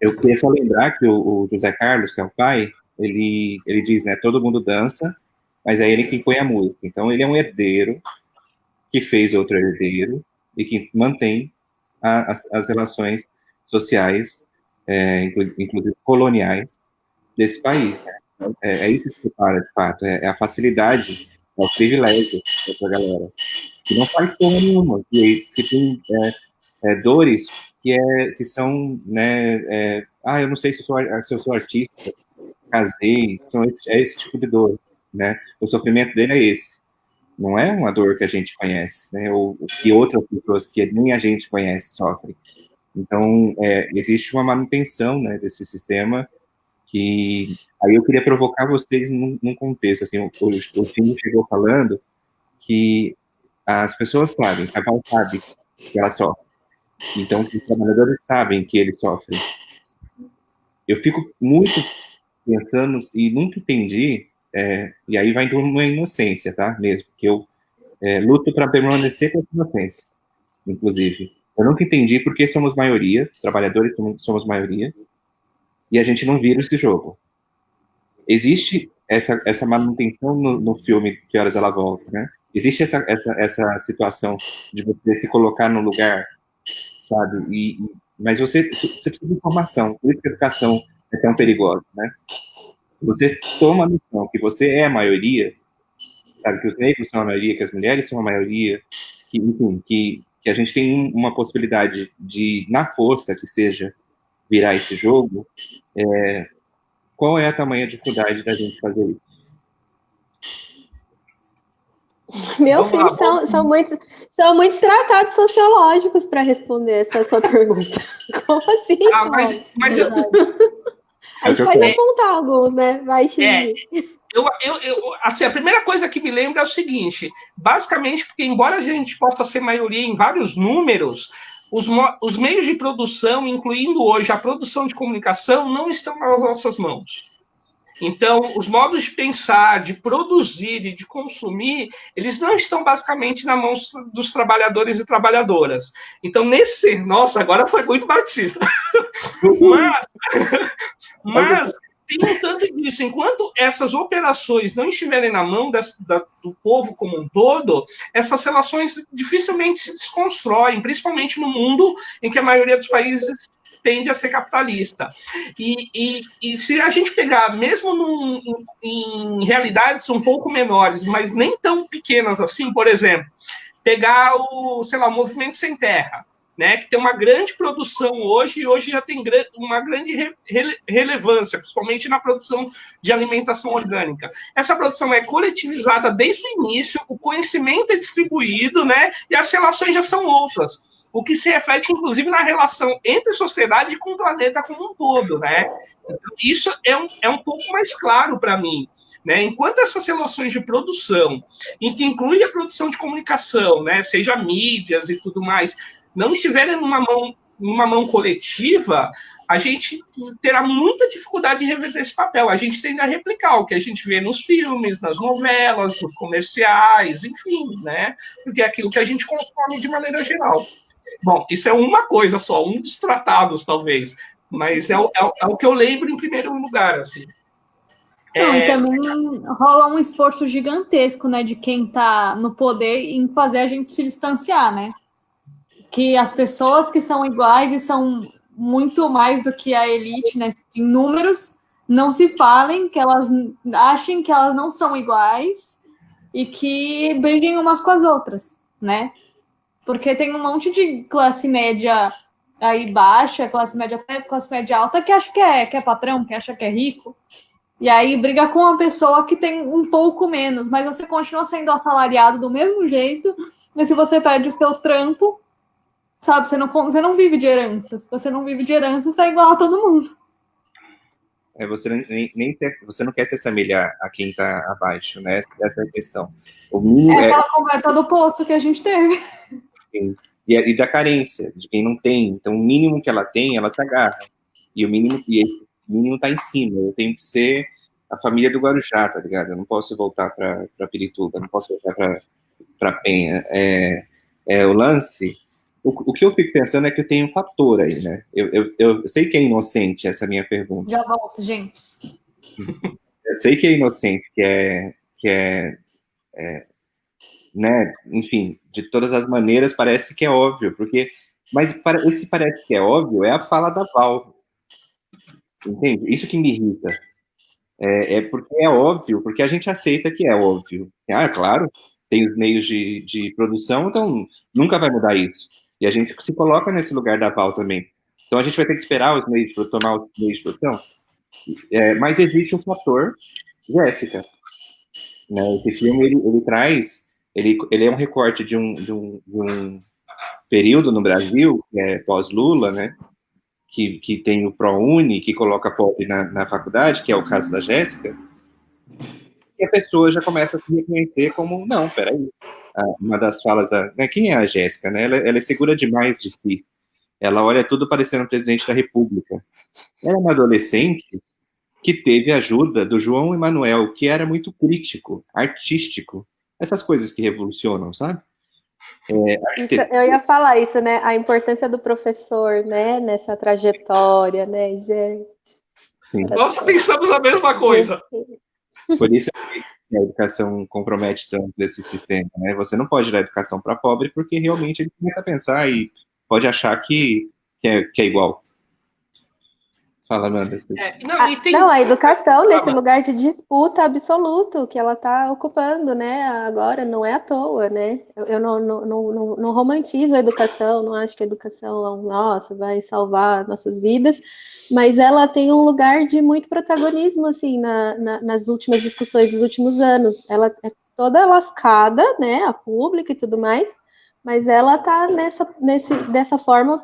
Eu queria só lembrar que o José Carlos, que é o pai, ele diz, né? Todo mundo dança, mas é ele que põe a música. Então ele é um herdeiro que fez outro herdeiro e que mantém as relações sociais, inclusive coloniais, desse país. Né? É isso que separa, de fato, é a facilidade, é o privilégio dessa galera, que não faz porra nenhuma, que tem dores que são, né, eu não sei se eu sou artista, casei, é esse tipo de dor, né? O sofrimento dele é esse. Não é uma dor que a gente conhece, né? Ou que outras pessoas que nem a gente conhece sofrem. Então, existe uma manutenção, né, desse sistema que... Aí eu queria provocar vocês num contexto, assim, o Tim chegou falando que as pessoas sabem, a Val sabe que ela sofre. Então, os trabalhadores sabem que eles sofrem. Eu fico muito pensando e nunca entendi, e aí vai uma inocência, tá? Mesmo, que eu luto para permanecer com essa inocência, inclusive. Eu nunca entendi por que somos maioria, trabalhadores somos maioria, e a gente não vira esse jogo. Existe essa manutenção no filme Que Horas Ela Volta, né? Existe essa situação de você se colocar no lugar, sabe? Mas você precisa de informação, por isso que a educação é tão perigosa, né? Você toma a noção que você é a maioria, sabe? Que os negros são a maioria, que as mulheres são a maioria, que, enfim, que a gente tem uma possibilidade de, na força que seja, virar esse jogo. Qual é a tamanha dificuldade da gente fazer isso? Meu filho, são muitos tratados sociológicos para responder essa sua pergunta. Como assim? Mas a gente pode apontar alguns, né? Vai, Chico. Assim, a primeira coisa que me lembra é o seguinte, basicamente, porque embora a gente possa ser maioria em vários números, os meios de produção, incluindo hoje a produção de comunicação, não estão nas nossas mãos. Então, os modos de pensar, de produzir e de consumir, eles não estão basicamente na mão dos trabalhadores e trabalhadoras. Então, nossa, agora foi muito marxista. Mas tem um tanto disso. Enquanto essas operações não estiverem na mão do povo como um todo, essas relações dificilmente se desconstroem, principalmente no mundo em que a maioria dos países tende a ser capitalista. E se a gente pegar, mesmo em realidades um pouco menores, mas nem tão pequenas assim, por exemplo, pegar o Movimento Sem Terra, né, que tem uma grande produção hoje, e hoje já tem uma grande relevância, principalmente na produção de alimentação orgânica. Essa produção é coletivizada desde o início, o conhecimento é distribuído, né, e as relações já são outras, o que se reflete, inclusive, na relação entre sociedade e com o planeta como um todo, né? Então, isso é um pouco mais claro para mim, né? Enquanto essas relações de produção, em que inclui a produção de comunicação, né, seja mídias e tudo mais, não estiverem numa mão coletiva, a gente terá muita dificuldade de reverter esse papel. A gente tende a replicar o que a gente vê nos filmes, nas novelas, nos comerciais, enfim, né? Porque é aquilo que a gente consome de maneira geral. Bom, isso é uma coisa só, um dos tratados, talvez, mas é o que eu lembro em primeiro lugar, assim. Não, e também rola um esforço gigantesco, né, de quem está no poder em fazer a gente se distanciar, né? Que as pessoas que são iguais e são muito mais do que a elite, né, em números, não se falem, que elas achem que elas não são iguais e que briguem umas com as outras, né? Porque tem um monte de classe média aí baixa, classe média até classe média alta, que acha que é patrão, que acha que é rico, e aí briga com uma pessoa que tem um pouco menos, mas você continua sendo assalariado do mesmo jeito, mas se você perde o seu trampo, sabe, você não vive de herança. Se você não vive de herança, você é igual a todo mundo. Você não quer se assemelhar a quem está abaixo, né? Essa é a questão. Aquela conversa do poço que a gente teve. E da carência, de quem não tem. Então, o mínimo que ela tem, ela se agarra. E o mínimo tá em cima. Eu tenho que ser a família do Guarujá, tá ligado? Eu não posso voltar para Pirituba, não posso voltar para Penha. O lance... O que eu fico pensando é que tem um fator aí, né? Eu sei que é inocente essa minha pergunta. Já volto, gente. Eu sei que é inocente, que é né? Enfim, de todas as maneiras parece que é óbvio, mas esse parece que é óbvio é a fala da Val, entende? Isso que me irrita. Porque é óbvio, porque a gente aceita que é óbvio. Claro, tem os meios de produção, então nunca vai mudar isso. E a gente se coloca nesse lugar da Val também. Então a gente vai ter que esperar os meios de tomar os meios de produção. Mas existe um fator Jéssica, né? Esse filme ele traz, ele é um recorte de um período no Brasil, que é pós-Lula, né? Que tem o ProUni, que coloca pobre na faculdade, que é o caso da Jéssica, e a pessoa já começa a se reconhecer como, não, peraí. Uma das falas né, quem é a Jéssica, né? Ela é segura demais de si. Ela olha tudo parecendo presidente da República. Ela é uma adolescente que teve a ajuda do João Emanuel, que era muito crítico, artístico. Essas coisas que revolucionam, sabe? Eu ia falar isso, né? A importância do professor, né? Nessa trajetória, né, gente? Sim. Nós pensamos a mesma coisa. Por isso que a educação compromete tanto esse sistema, né? Você não pode dar educação para pobre, porque realmente ele começa a pensar e pode achar que é igual. Fala, Amanda. Não, a educação nesse lugar de disputa absoluto que ela está ocupando, né? Agora não é à toa, né? Eu não romantizo a educação, não acho que a educação, nossa, vai salvar nossas vidas, mas ela tem um lugar de muito protagonismo, assim, nas últimas discussões dos últimos anos. Ela é toda lascada, né? A pública e tudo mais. Mas ela está dessa forma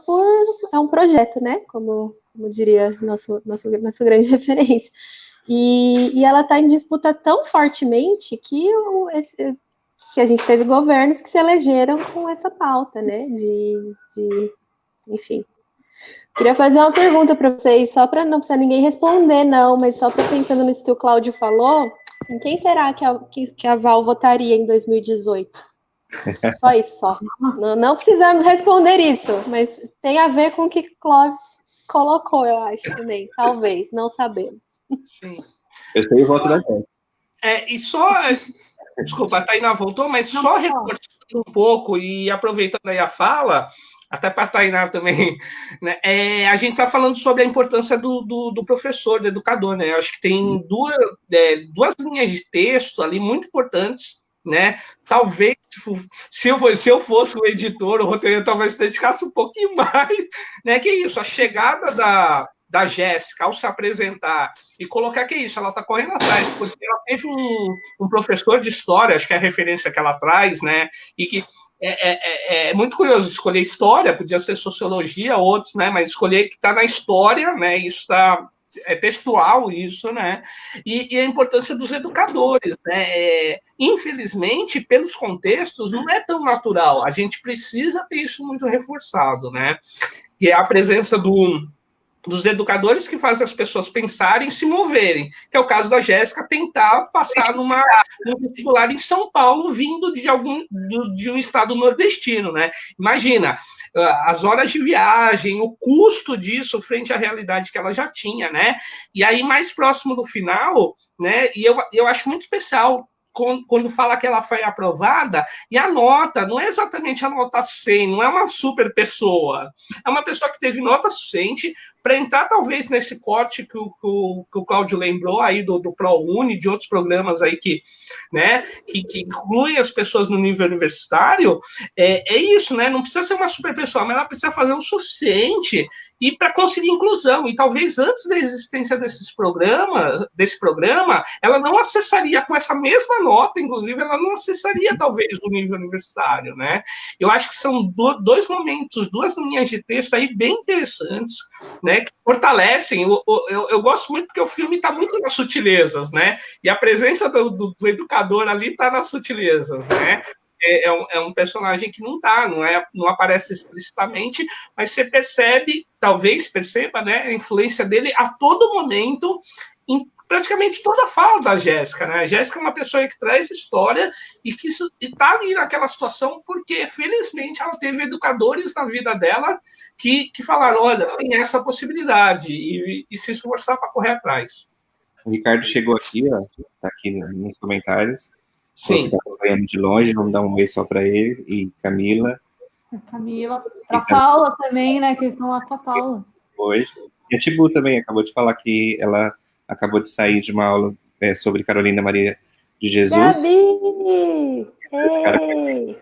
é um projeto, né? Como diria nossa grande referência. E ela está em disputa tão fortemente que a gente teve governos que se elegeram com essa pauta, né? Enfim. Queria fazer uma pergunta para vocês, só para não precisar ninguém responder, não, mas só para pensando nisso que o Cláudio falou, em quem será que a Val votaria em 2018? Só isso, só. Não precisamos responder isso, mas tem a ver com o que Clóvis colocou, eu acho, também. Talvez, não sabemos. Sim. Eu sei o voto da gente. E só... Desculpa, a Tainá voltou, mas só reforçando um pouco e aproveitando aí a fala, até para a Tainá também, né, a gente está falando sobre a importância do professor, do educador, né? Eu acho que tem duas linhas de texto ali muito importantes, né? Talvez, se eu fosse o editor, o roteiro talvez se dedicasse um pouquinho mais, né? Que é isso, a chegada da Jéssica ao se apresentar e colocar que é isso, ela está correndo atrás, porque ela teve um professor de história, acho que é a referência que ela traz, né? E que é muito curioso escolher história, podia ser sociologia, outros, né? Mas escolher que está na história, né? Isso está textual, isso, né? E a importância dos educadores, né? Infelizmente, pelos contextos, não é tão natural. A gente precisa ter isso muito reforçado, né? Que é a presença dos educadores que fazem as pessoas pensarem e se moverem, que é o caso da Jéssica tentar passar num vestibular em São Paulo, vindo de um estado nordestino, né? Imagina, as horas de viagem, o custo disso frente à realidade que ela já tinha, né? E aí, mais próximo do final, né? E eu acho muito especial quando fala que ela foi aprovada, e a nota não é exatamente a nota 100, não é uma super pessoa, é uma pessoa que teve nota suficiente para entrar, talvez, nesse corte que o Cláudio lembrou aí do ProUni, de outros programas aí que incluem as pessoas no nível universitário, é isso, né? Não precisa ser uma super pessoa, mas ela precisa fazer o suficiente e para conseguir inclusão. E talvez antes da existência desse programa, ela não acessaria com essa mesma nota, inclusive, ela não acessaria, talvez, o nível universitário, né? Eu acho que são dois momentos, duas linhas de texto aí bem interessantes, né, que fortalecem. Eu gosto muito porque o filme está muito nas sutilezas, né? E a presença do educador ali está nas sutilezas, né? É um personagem que não aparece explicitamente, mas você percebe, talvez perceba, né, a influência dele a todo momento em praticamente toda a fala da Jéssica, né? A Jéssica é uma pessoa que traz história e que está ali naquela situação porque, felizmente, ela teve educadores na vida dela que falaram, olha, tem essa possibilidade e se esforçar para correr atrás. O Ricardo chegou aqui, ó, tá aqui nos comentários. Sim. Tá acompanhando de longe, vamos dar um beijo só para ele e Camila. Para Paula também, né? Que eles estão lá com a Paula. Hoje. E a Tibu também acabou de falar que ela acabou de sair de uma aula sobre Carolina Maria de Jesus. Gabi! Ei!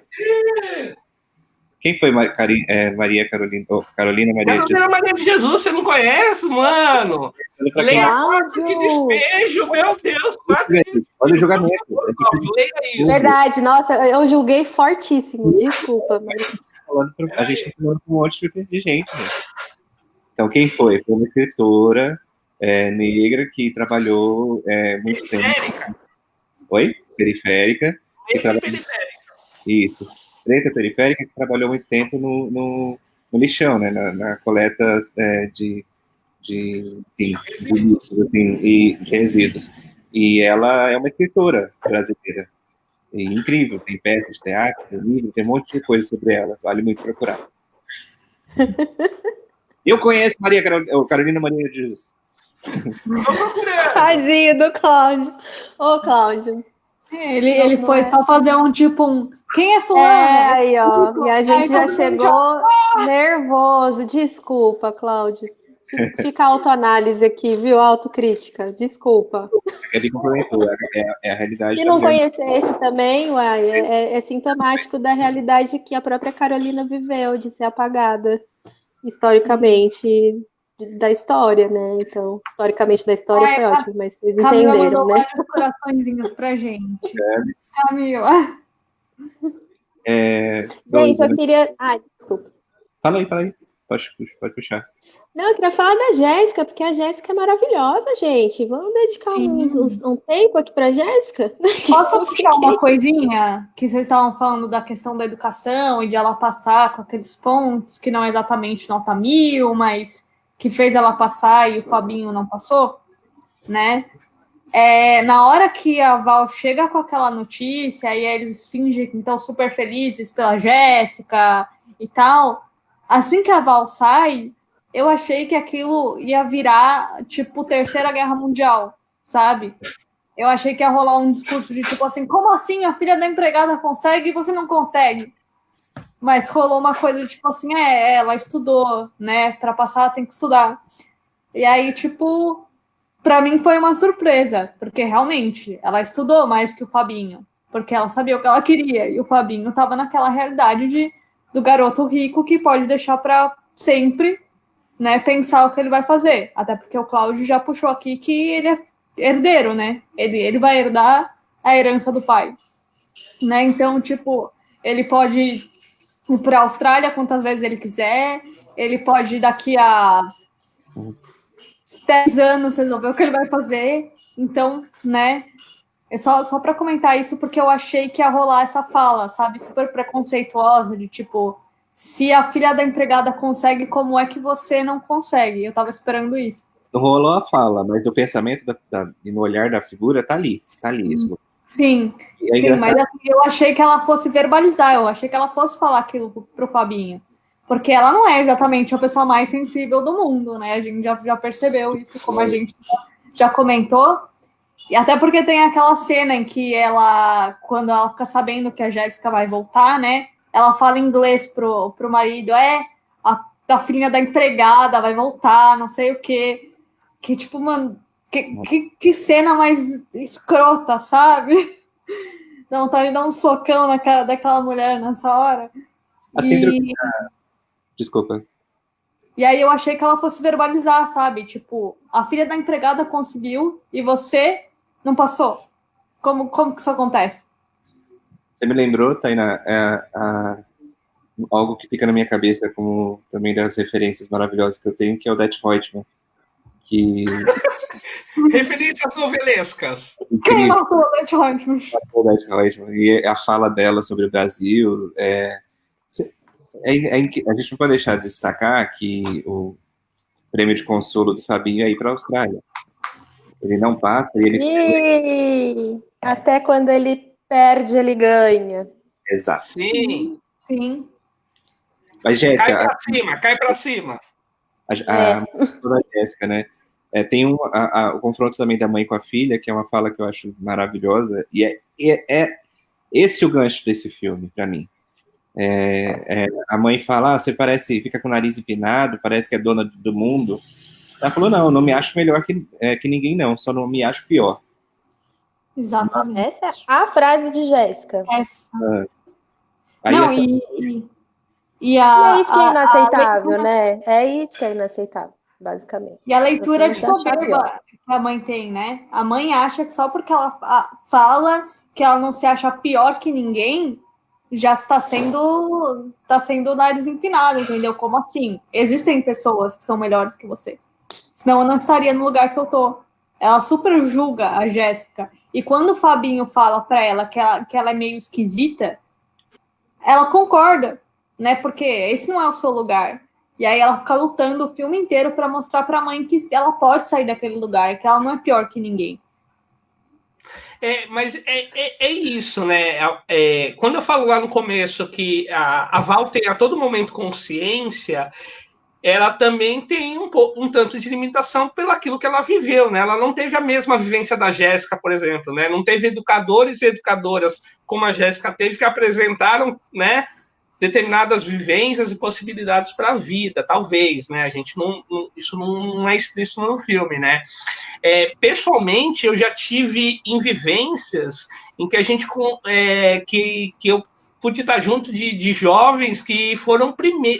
Quem foi Maria Carolina? Carolina Maria de Carolina Maria de Jesus, você não conhece, mano? Jesus? Leia Cláudio. Quarto de Despejo, meu Deus, Quarto de Despejo. Olha o julgamento. Leia isso. Verdade, nossa, eu julguei fortíssimo, desculpa, mas A gente está falando com um monte de gente, né? Então, quem foi? Foi uma escritora negra que trabalhou muito tempo. Periférica. Oi? Periférica. Periférica. Isso. Preta periférica que trabalhou muito tempo no lixão, né? Na coleta de lixos, assim, e de resíduos. E ela é uma escritora brasileira. E incrível, tem peças de teatro, tem livro, tem um monte de coisa sobre ela. Vale muito procurar. Eu conheço Carolina Maria de Jesus. Tô procurando. tadinho do Cláudio. Ô, Cláudio. Ele foi só fazer quem é fulano? Aí, ó. E a gente já todo mundo chegou nervoso. Desculpa, Cláudio. Fica autoanálise aqui, viu? Autocrítica. Desculpa. Ele complementou, é a realidade. Se não conhecesse também, uai, é sintomático da realidade que a própria Carolina viveu, de ser apagada historicamente da história, né? Então, historicamente da história foi ótimo, mas vocês Camila entenderam, mandou né? vários coraçõezinhos pra gente. Camila. Gente, eu queria... Ai, desculpa. Fala aí. Pode puxar. Não, eu queria falar da Jéssica, porque a Jéssica é maravilhosa, gente. Vamos dedicar um tempo aqui pra Jéssica? Posso puxar uma coisinha que vocês estavam falando da questão da educação e de ela passar com aqueles pontos que não é exatamente nota 1000, mas que fez ela passar e o Fabinho não passou, né? Na hora que a Val chega com aquela notícia e eles fingem que estão super felizes pela Jéssica e tal, assim que a Val sai, eu achei que aquilo ia virar, tipo, Terceira Guerra Mundial, sabe? Eu achei que ia rolar um discurso de, tipo assim, como assim a filha da empregada consegue e você não consegue? Mas rolou uma coisa de, tipo assim, ela estudou, né? Para passar, ela tem que estudar. E aí, tipo, para mim foi uma surpresa, porque realmente ela estudou mais que o Fabinho, porque ela sabia o que ela queria, e o Fabinho tava naquela realidade do garoto rico que pode deixar para sempre, né, pensar o que ele vai fazer. Até porque o Cláudio já puxou aqui que ele é herdeiro, né? Ele vai herdar a herança do pai, né? Então, tipo, ele pode ir para a Austrália quantas vezes ele quiser, ele pode daqui a 10 anos resolver o que ele vai fazer. Então, né? É só para comentar isso, porque eu achei que ia rolar essa fala, sabe? Super preconceituosa, de tipo, se a filha da empregada consegue, como é que você não consegue? Eu tava esperando isso. Não rolou a fala, mas o pensamento e no olhar da figura tá ali. Isso. Sim, mas assim, eu achei que ela fosse verbalizar, eu achei que ela fosse falar aquilo pro Fabinho. Porque ela não é exatamente a pessoa mais sensível do mundo, né? A gente já percebeu isso, como a gente já comentou. E até porque tem aquela cena em que ela, quando ela fica sabendo que a Jéssica vai voltar, né? Ela fala inglês pro marido, a filhinha da empregada vai voltar, não sei o quê. Que tipo, mano, que cena mais escrota, sabe? Dá vontade de dar um socão na cara daquela mulher nessa hora. Desculpa. E aí eu achei que ela fosse verbalizar, sabe? Tipo, a filha da empregada conseguiu e você não passou. Como que isso acontece? Você me lembrou, Tainá, algo que fica na minha cabeça como também das referências maravilhosas que eu tenho, que é o Det Reutemann. Que... Referências novelescas. Quem matou o Det Reutemann? E a fala dela sobre o Brasil. A gente não pode deixar de destacar que o prêmio de consolo do Fabinho é ir para a Austrália. Ele não passa e ele... Até quando ele perde, ele ganha. Exato. Sim. Mas, Jéssica... Cai pra cima. A Jéssica, né? Tem o confronto também da mãe com a filha, que é uma fala que eu acho maravilhosa, e é esse o gancho desse filme, para mim. A mãe fala, você fica com o nariz empinado, parece que é dona do mundo. Ela falou, não me acho melhor que ninguém, não, só não me acho pior. Exatamente. Essa é a frase de Jéssica. Não, E é isso que é inaceitável, né? É isso que é inaceitável, basicamente. E a leitura Você de não se achar pior. soberba que a mãe tem, né? A mãe acha que só porque ela fala que ela não se acha pior que ninguém, já está sendo o nariz empinado, entendeu? Como assim? Existem pessoas que são melhores que você. Senão eu não estaria no lugar que eu tô. Ela super julga a Jéssica. E quando o Fabinho fala pra ela que ela é meio esquisita, ela concorda, né? Porque esse não é o seu lugar. E aí ela fica lutando o filme inteiro para mostrar para a mãe que ela pode sair daquele lugar, que ela não é pior que ninguém. Mas é isso, né? Quando eu falo lá no começo que a Val tem a todo momento consciência, ela também tem um tanto de limitação pelo aquilo que ela viveu, né? Ela não teve a mesma vivência da Jéssica, por exemplo, né? Não teve educadores e educadoras como a Jéssica teve que apresentaram, né? Determinadas vivências e possibilidades para a vida, talvez, né? A gente isso não é explícito no filme, né? Pessoalmente, eu já tive em vivências em que a gente que eu pude estar junto de jovens que foram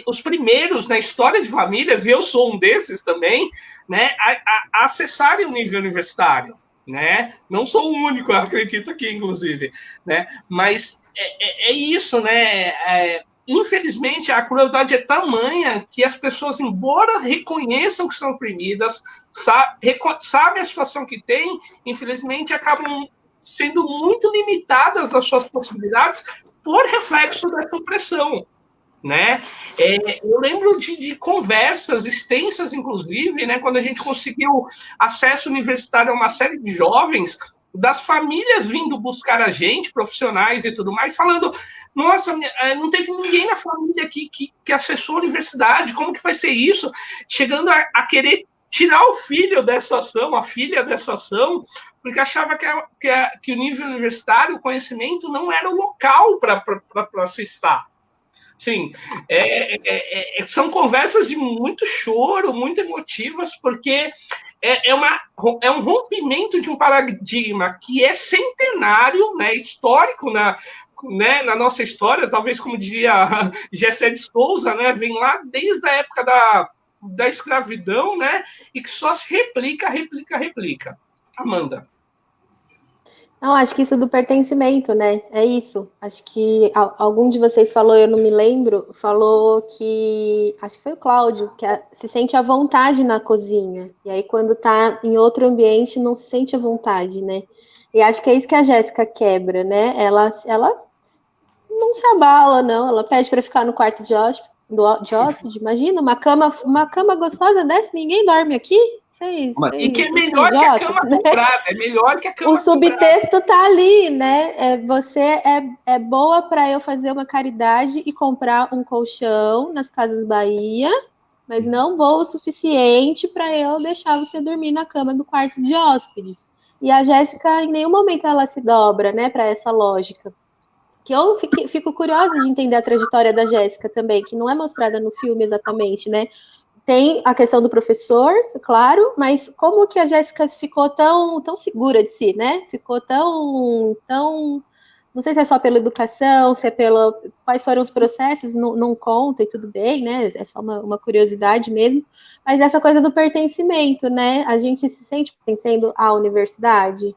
os primeiros na história de famílias, e eu sou um desses também, né, a acessarem o nível universitário. Né? Não sou o único, eu acredito aqui, inclusive. Né? Mas é isso, né? Infelizmente, a crueldade é tamanha que as pessoas, embora reconheçam que são oprimidas, sabem a situação que têm, infelizmente, acabam sendo muito limitadas nas suas possibilidades por reflexo dessa opressão. Né? Eu lembro de conversas extensas, inclusive, né, quando a gente conseguiu acesso universitário a uma série de jovens das famílias vindo buscar a gente, profissionais e tudo mais, falando, nossa, não teve ninguém na família aqui que acessou a universidade, como que vai ser isso? Chegando a querer tirar o filho dessa ação, a filha dessa ação, porque achava que o nível universitário, o conhecimento, não era o local para se estar. Sim, são conversas de muito choro, muito emotivas, porque é um rompimento de um paradigma que é centenário, né, histórico na nossa história, talvez como diria Gessé de Souza, né, vem lá desde a época da escravidão, né, e que só se replica. Amanda. Não, acho que isso do pertencimento, né? É isso. Acho que algum de vocês falou, eu não me lembro, falou que, acho que foi o Cláudio, que se sente à vontade na cozinha. E aí, quando tá em outro ambiente, não se sente à vontade, né? E acho que é isso que a Jéssica quebra, né? Ela não se abala, não. Ela pede para ficar no quarto de hóspede. Imagina, uma cama gostosa dessa, ninguém dorme aqui? E que é melhor que a cama comprada, é melhor que a cama comprada. O subtexto tá ali, né? Você é boa para eu fazer uma caridade e comprar um colchão nas Casas Bahia, mas não boa o suficiente para eu deixar você dormir na cama do quarto de hóspedes. E a Jéssica, em nenhum momento ela se dobra, né, para essa lógica. Que eu fico curiosa de entender a trajetória da Jéssica também, que não é mostrada no filme exatamente, né? Tem a questão do professor, claro, mas como que a Jéssica ficou tão segura de si, né? Ficou tão, não sei se é só pela educação, se é quais foram os processos, não conta e tudo bem, né? É só uma curiosidade mesmo. Mas essa coisa do pertencimento, né? A gente se sente pertencendo à universidade.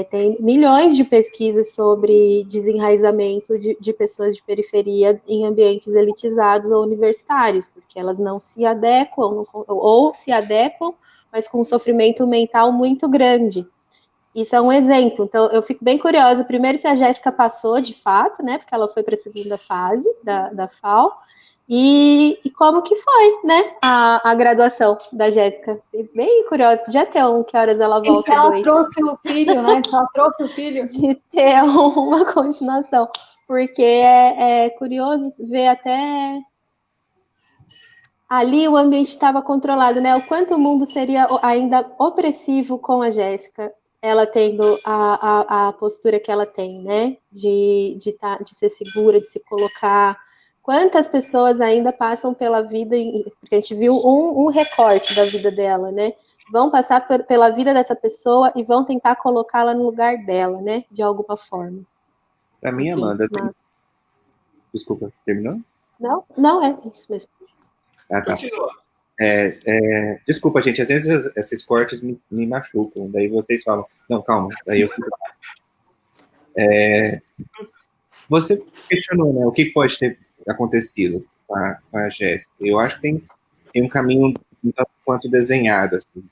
Tem milhões de pesquisas sobre desenraizamento de pessoas de periferia em ambientes elitizados ou universitários, porque elas não se adequam, ou se adequam, mas com um sofrimento mental muito grande. Isso é um exemplo. Então, eu fico bem curiosa, primeiro, se a Jéssica passou de fato, né? Porque ela foi para a segunda fase da FAO, e como que foi, né, a graduação da Jéssica. Bem curiosa, podia ter Que Horas Ela Volta. E se ela trouxe o filho, né? Se ela trouxe o filho. De ter uma continuação. Porque é curioso ver até... Ali o ambiente estava controlado, né? O quanto o mundo seria ainda opressivo com a Jéssica, ela tendo a postura que ela tem, né? De ser segura, de se colocar. Quantas pessoas ainda passam pela vida, porque a gente viu um recorte da vida dela, né? Vão passar pela vida dessa pessoa e vão tentar colocá-la no lugar dela, né? De alguma forma. Para mim, Amanda, desculpa, terminou? Não? Não, é isso mesmo. Ah, tá. Continua. Desculpa, gente, às vezes esses cortes me machucam, daí vocês falam, não, calma, daí eu fico... Você questionou, né, o que pode ter acontecido com a Jéssica. Eu acho que tem um caminho um tanto quanto desenhado, assim.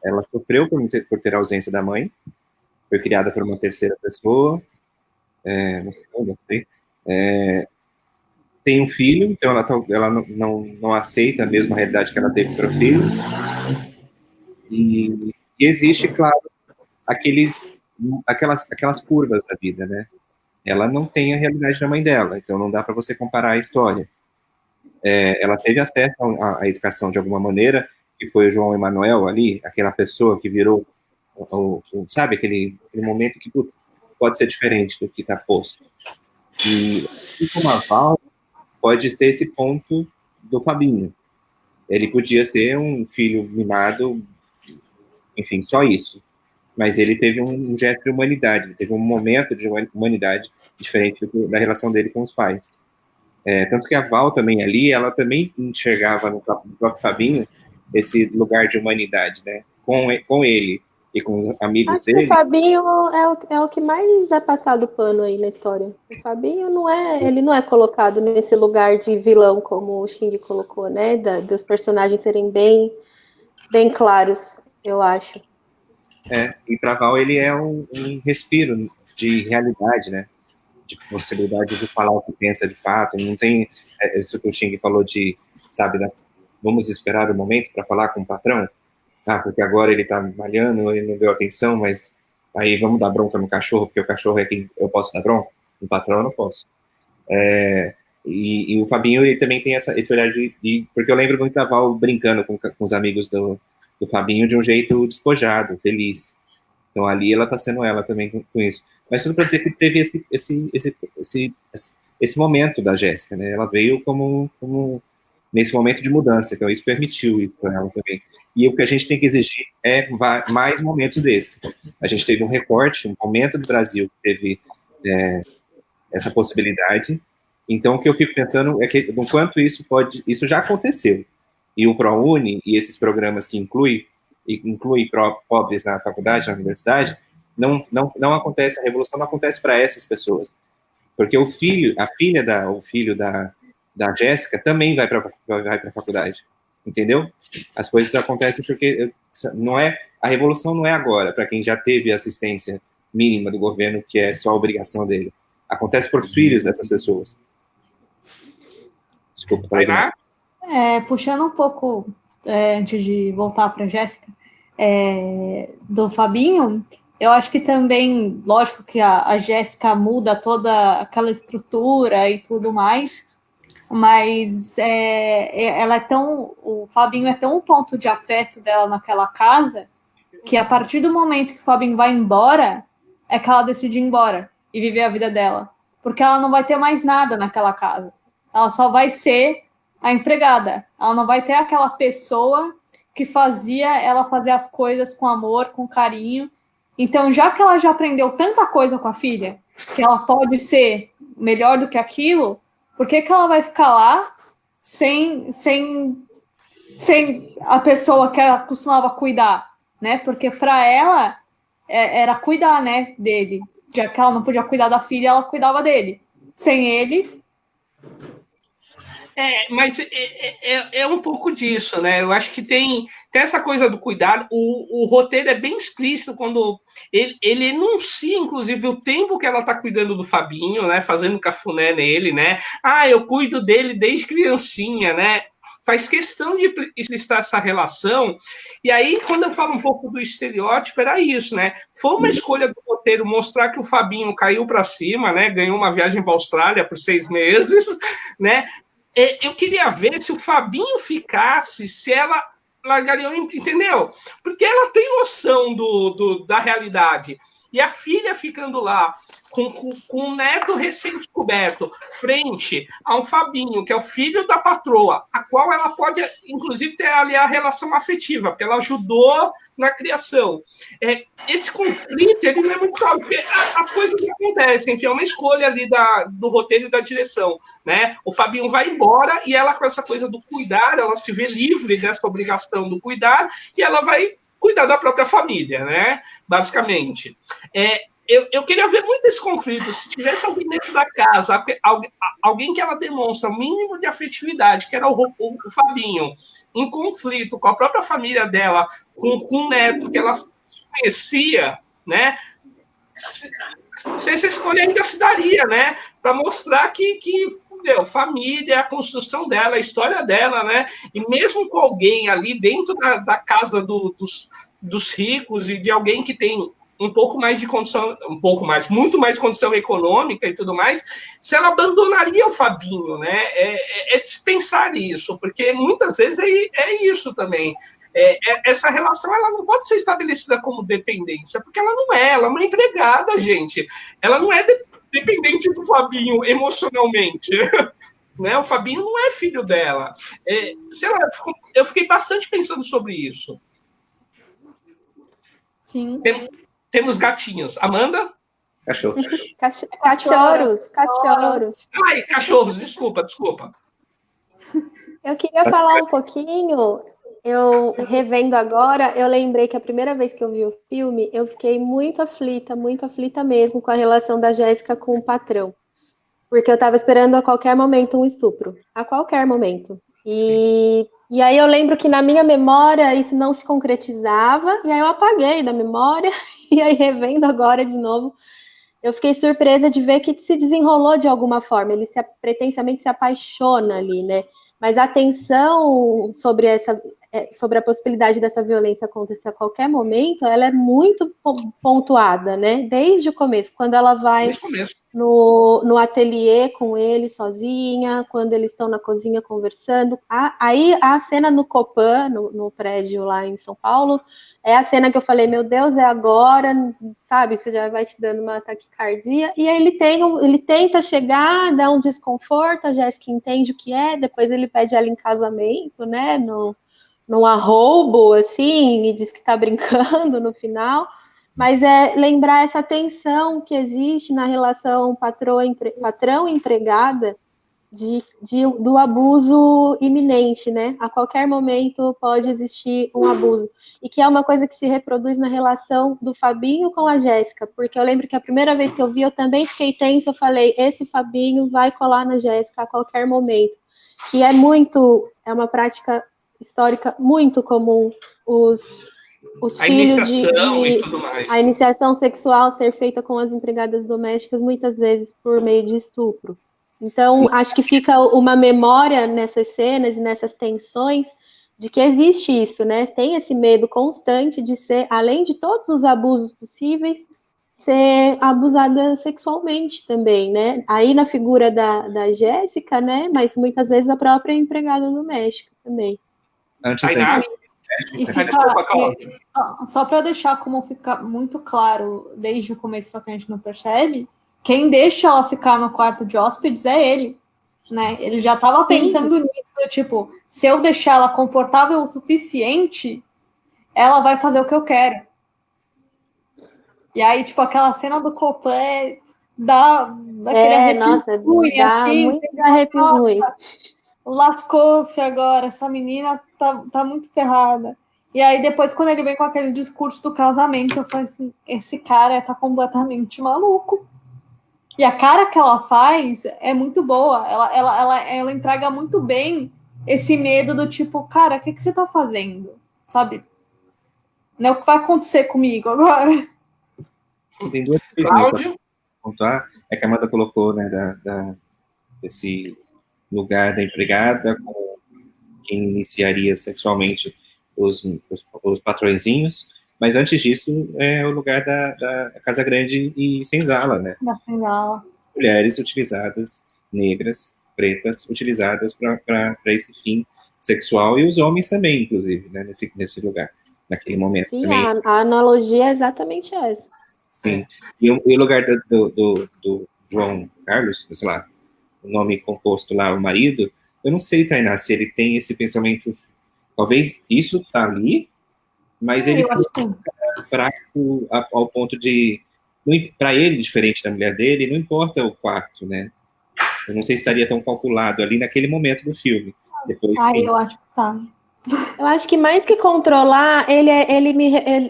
Ela sofreu por ter a ausência da mãe, foi criada por uma terceira pessoa, uma segunda, não sei. Tem um filho, então ela não aceita a mesma realidade que ela teve para o filho. E existe, claro, aquelas curvas da vida, né? Ela não tem a realidade da mãe dela, então não dá para você comparar a história. Ela teve acesso à educação de alguma maneira, que foi o João Emanuel ali, aquela pessoa que virou, sabe, aquele momento que pode ser diferente do que está posto. E como a Val, pode ser esse ponto do Fabinho. Ele podia ser um filho mimado, enfim, só isso. Mas ele teve um gesto de humanidade, teve um momento de humanidade diferente da relação dele com os pais. Tanto que a Val também ali, ela também enxergava no próprio Fabinho esse lugar de humanidade, né? Com ele e com os amigos Acho que dele. o Fabinho é o que mais é passado pano aí na história. O Fabinho ele não é colocado nesse lugar de vilão, como o Xing colocou, né? Dos personagens serem bem, bem claros, eu acho. E para Val ele é um respiro de realidade, né? De possibilidade de falar o que pensa de fato. Não tem isso que o Xing falou de, sabe, né? Vamos esperar o momento para falar com o patrão. Porque agora ele tá malhando, ele não deu atenção, mas aí vamos dar bronca no cachorro, porque o cachorro é quem eu posso dar bronca, no patrão eu não posso. E o Fabinho, ele também tem esse olhar porque eu lembro muito da Val brincando com os amigos do Fabinho de um jeito despojado, feliz. Então ali ela tá sendo ela também com isso. Mas tudo para dizer que teve esse momento da Jéssica, né? Ela veio como nesse momento de mudança, então isso permitiu isso para ela também. E o que a gente tem que exigir é mais momentos desses. A gente teve um recorte, um momento do Brasil que teve essa possibilidade. Então, o que eu fico pensando é que, enquanto isso já aconteceu, e o ProUni e esses programas que incluem pobres na faculdade, na universidade, não acontece, a revolução não acontece para essas pessoas. Porque o filho da Jéssica também vai para a faculdade. Entendeu? As coisas acontecem porque a revolução não é agora, para quem já teve assistência mínima do governo, que é só a obrigação dele. Acontece por filhos dessas pessoas. Desculpa, falei demais. Puxando um pouco, antes de voltar para a Jéssica, do Fabinho, eu acho que também, lógico que a Jéssica muda toda aquela estrutura e tudo mais, mas o Fabinho é tão um ponto de afeto dela naquela casa, que a partir do momento que o Fabinho vai embora, é que ela decide ir embora e viver a vida dela. Porque ela não vai ter mais nada naquela casa. Ela só vai ser a empregada. Ela não vai ter aquela pessoa que fazia ela fazer as coisas com amor, com carinho. Então, já que ela já aprendeu tanta coisa com a filha, que ela pode ser melhor do que aquilo, por que ela vai ficar lá sem a pessoa que ela costumava cuidar, né? Porque para ela era cuidar, né, dele. Já que ela não podia cuidar da filha, ela cuidava dele. Sem ele... Mas é um pouco disso, né? Eu acho que tem essa coisa do cuidado. O roteiro é bem explícito quando ele enuncia, inclusive, o tempo que ela tá cuidando do Fabinho, né? Fazendo cafuné nele, né? Eu cuido dele desde criancinha, né? Faz questão de explicitar essa relação. E aí, quando eu falo um pouco do estereótipo, era isso, né? Foi uma escolha do roteiro mostrar que o Fabinho caiu para cima, né? Ganhou uma viagem para a Austrália por 6 meses, né? Eu queria ver se o Fabinho ficasse, se ela largaria, entendeu? Porque ela tem noção da realidade. E a filha ficando lá, com um neto recém-descoberto, frente a um Fabinho, que é o filho da patroa, a qual ela pode, inclusive, ter ali a relação afetiva, porque ela ajudou na criação. Esse conflito, ele não é muito claro, porque as coisas acontecem, enfim, é uma escolha ali do roteiro e da direção, né? O Fabinho vai embora e ela, com essa coisa do cuidar, ela se vê livre dessa obrigação do cuidar e ela vai cuidar da própria família, né? Basicamente. Eu queria ver muito esse conflito. Se tivesse alguém dentro da casa, alguém que ela demonstra o mínimo de afetividade, que era o Fabinho, em conflito com a própria família dela, com o neto que ela conhecia, né? Se essa escolha ainda se daria, né? Para mostrar que família, a construção dela, a história dela, né? E mesmo com alguém ali dentro da casa dos ricos e de alguém que tem um pouco mais de condição, muito mais condição econômica e tudo mais, se ela abandonaria o Fabinho, né? Dispensar isso, porque muitas vezes é isso também. Essa relação ela não pode ser estabelecida como dependência, porque ela é uma empregada, gente. Ela não é dependente do Fabinho emocionalmente. Né? O Fabinho não é filho dela. Sei lá, eu fiquei bastante pensando sobre isso. Sim. Temos gatinhos. Amanda? Cachorros. Cachorros. Ai, cachorros, desculpa. Eu queria falar um pouquinho, eu revendo agora, eu lembrei que a primeira vez que eu vi o filme, eu fiquei muito aflita mesmo com a relação da Jéssica com o patrão. Porque eu estava esperando a qualquer momento um estupro. A qualquer momento. E aí eu lembro que na minha memória isso não se concretizava, e aí eu apaguei da memória, e aí revendo agora de novo, eu fiquei surpresa de ver que se desenrolou de alguma forma, ele pretensamente se apaixona ali, né? Mas a tensão sobre a possibilidade dessa violência acontecer a qualquer momento, ela é muito pontuada, né? Desde o começo, quando ela vai no ateliê com ele sozinha, quando eles estão na cozinha conversando. Aí a cena no Copan, no prédio lá em São Paulo, é a cena que eu falei, meu Deus, é agora, sabe? Que você já vai te dando uma taquicardia. E aí ele tenta chegar, dá um desconforto, a Jéssica entende o que é, depois ele pede ela em casamento, né? Num arroubo, assim, e diz que tá brincando no final. Mas é lembrar essa tensão que existe na relação patrão-empregada do abuso iminente, né? A qualquer momento pode existir um abuso. E que é uma coisa que se reproduz na relação do Fabinho com a Jéssica, porque eu lembro que a primeira vez que eu vi, eu também fiquei tensa, eu falei, esse Fabinho vai colar na Jéssica a qualquer momento. Que é uma prática histórica muito comum, os a filhos iniciação e tudo mais. A iniciação sexual ser feita com as empregadas domésticas, muitas vezes por meio de estupro. Então, acho que fica uma memória nessas cenas e nessas tensões de que existe isso, né? Tem esse medo constante de ser, além de todos os abusos possíveis, ser abusada sexualmente também, né? Aí na figura da Jéssica, né? Mas muitas vezes a própria empregada doméstica também. Só para deixar como ficar muito claro desde o começo, só que a gente não percebe, quem deixa ela ficar no quarto de hóspedes é ele, né? Ele já estava pensando nisso, tipo, se eu deixar ela confortável o suficiente, ela vai fazer o que eu quero. E aí, tipo, aquela cena do Copan dá ruim, assim, muito arrepio ruim. Lascou-se agora, essa menina tá muito ferrada. E aí depois, quando ele vem com aquele discurso do casamento, eu falei assim, esse cara tá completamente maluco. E a cara que ela faz é muito boa. Ela entrega muito bem esse medo do tipo, cara, o que você tá fazendo? Sabe? Não é o que vai acontecer comigo agora. Tem duas coisas para pontuar. É que a Amanda colocou, né, desse lugar da empregada, com quem iniciaria sexualmente os patrõezinhos, mas antes disso é o lugar da Casa Grande e Senzala, né? Da Senzala. Mulheres utilizadas, negras, pretas, utilizadas para esse fim sexual, e os homens também, inclusive, né, nesse lugar, naquele momento. Sim, também. A analogia é exatamente essa. Sim. E o lugar do João Carlos, sei lá, o nome composto lá, o marido, eu não sei, Tainá, se ele tem esse pensamento. Talvez isso tá ali, mas ele Eu acho que é fraco ao ponto de. Para ele, diferente da mulher dele, não importa o quarto, né? Eu não sei se estaria tão calculado ali naquele momento do filme. Depois, sim. eu acho que tá. Eu acho que mais que controlar,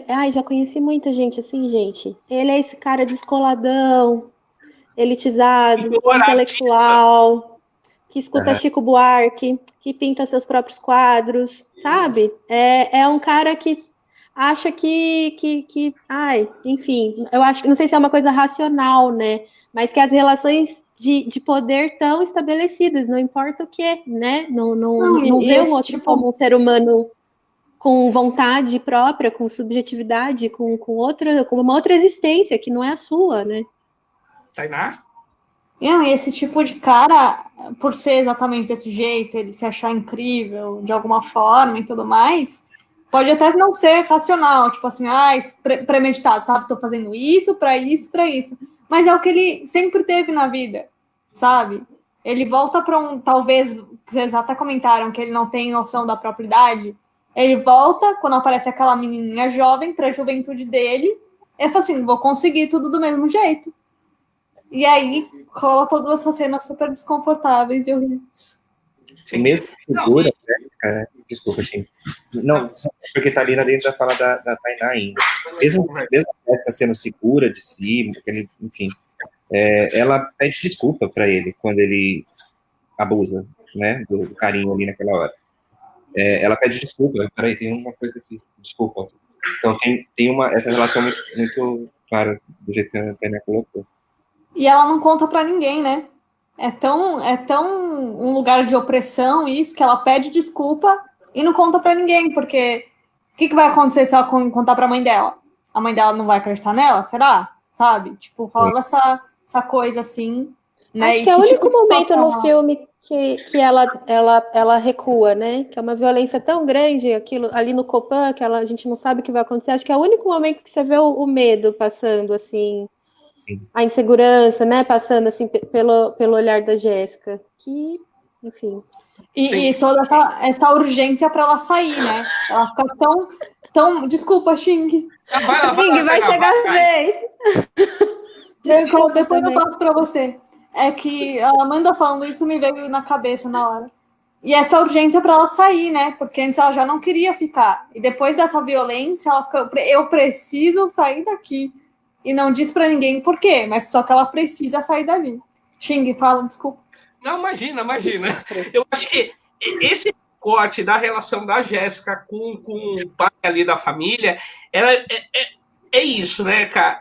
ai, já conheci muita gente assim, gente. Ele é esse cara descoladão, elitizado, intelectual, que escuta Chico Buarque, que pinta seus próprios quadros, sabe? É um cara que acha ai, enfim, eu acho que não sei se é uma coisa racional, né? Mas que as relações de poder estão estabelecidas, não importa o que, né? Não vê o outro como um ser humano com vontade própria, com subjetividade, com uma outra existência que não é a sua, né? Tainá? E esse tipo de cara, por ser exatamente desse jeito, ele se achar incrível de alguma forma e tudo mais, pode até não ser racional, tipo assim, premeditado, sabe? Tô fazendo isso, para isso, para isso. Mas é o que ele sempre teve na vida, sabe? Ele volta para talvez, vocês até comentaram que ele não tem noção da própria idade. Ele volta, quando aparece aquela menininha jovem, para a juventude dele, e fala assim, vou conseguir tudo do mesmo jeito. E aí, rola todas essas cenas super desconfortáveis e horríveis. A mesma figura, né, cara? Desculpa, gente. Não, porque tá ali dentro da fala da Tainá ainda. Mesmo ela sendo segura de si, enfim, ela pede desculpa para ele quando ele abusa, né, do carinho ali naquela hora. Ela pede desculpa. Peraí, tem uma coisa aqui. Desculpa. Então tem essa relação muito, muito clara do jeito que a Tainá colocou. E ela não conta para ninguém, né? É tão um lugar de opressão isso que ela pede desculpa e não conta para ninguém, porque o que vai acontecer se ela contar para a mãe dela? A mãe dela não vai acreditar nela? Será? Sabe? Tipo, rola essa coisa assim, né? Acho que é o único momento no filme que ela recua, né? Que é uma violência tão grande, aquilo ali no Copan, que a gente não sabe o que vai acontecer. Acho que é o único momento que você vê o medo passando, assim. Sim. A insegurança, né? Passando assim pelo olhar da Jéssica. Que, enfim. E toda essa urgência para ela sair, né? Ela fica tão... Desculpa, Xing. Xing, vai chegar a vez. Depois eu passo para você. É que a Amanda falando isso me veio na cabeça na hora. E essa urgência para ela sair, né? Porque antes ela já não queria ficar. E depois dessa violência, eu preciso sair daqui. E não diz para ninguém por quê, mas só que ela precisa sair dali. Xing, fala, desculpa. Não, imagina. Eu acho que esse corte da relação da Jéssica com o pai ali da família, ela é isso, né, cara?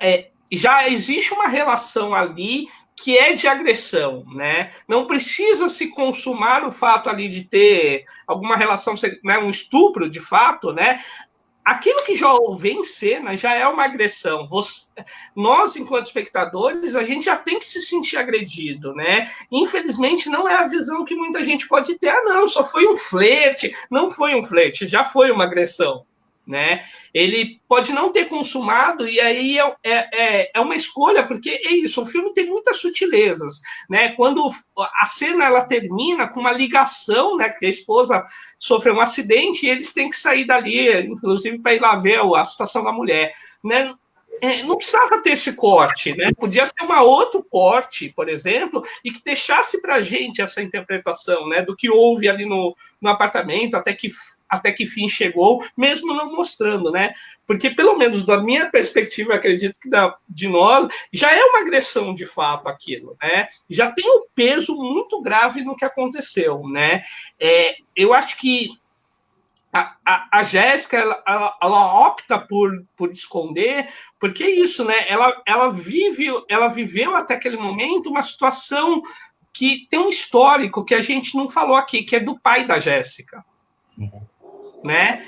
Já existe uma relação ali que é de agressão, né? Não precisa se consumar o fato ali de ter alguma relação, né, um estupro de fato, né? Aquilo que já houve em cena já é uma agressão. Nós, enquanto espectadores, a gente já tem que se sentir agredido, né? Infelizmente, não é a visão que muita gente pode ter. Não, só foi um flerte. Não foi um flerte, já foi uma agressão, né? Ele pode não ter consumado e aí é uma escolha, porque é isso, o filme tem muitas sutilezas, né? Quando a cena ela termina com uma ligação, né? Que a esposa sofreu um acidente e eles têm que sair dali, inclusive para ir lá ver a situação da mulher, né? Não precisava ter esse corte, né? Podia ser um outro corte, por exemplo, e que deixasse para a gente essa interpretação, né? Do que houve ali no apartamento, até que fim chegou, mesmo não mostrando, né? Porque, pelo menos da minha perspectiva, acredito que de nós, já é uma agressão de fato aquilo, né? Já tem um peso muito grave no que aconteceu, né? Eu acho que a Jéssica, ela opta por esconder, porque é isso, né? Ela viveu até aquele momento uma situação que tem um histórico que a gente não falou aqui, que é do pai da Jéssica, né?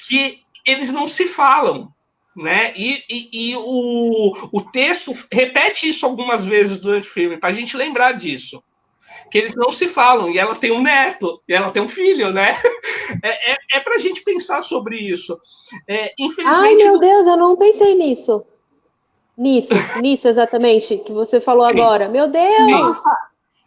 Que eles não se falam, né? E o texto repete isso algumas vezes durante o filme, para a gente lembrar disso. Que eles não se falam, e ela tem um neto, e ela tem um filho, né? É para a gente pensar sobre isso. Infelizmente, ai, meu Deus, eu não pensei nisso. Nisso exatamente, que você falou Sim. agora. Meu Deus! Sim. Nossa,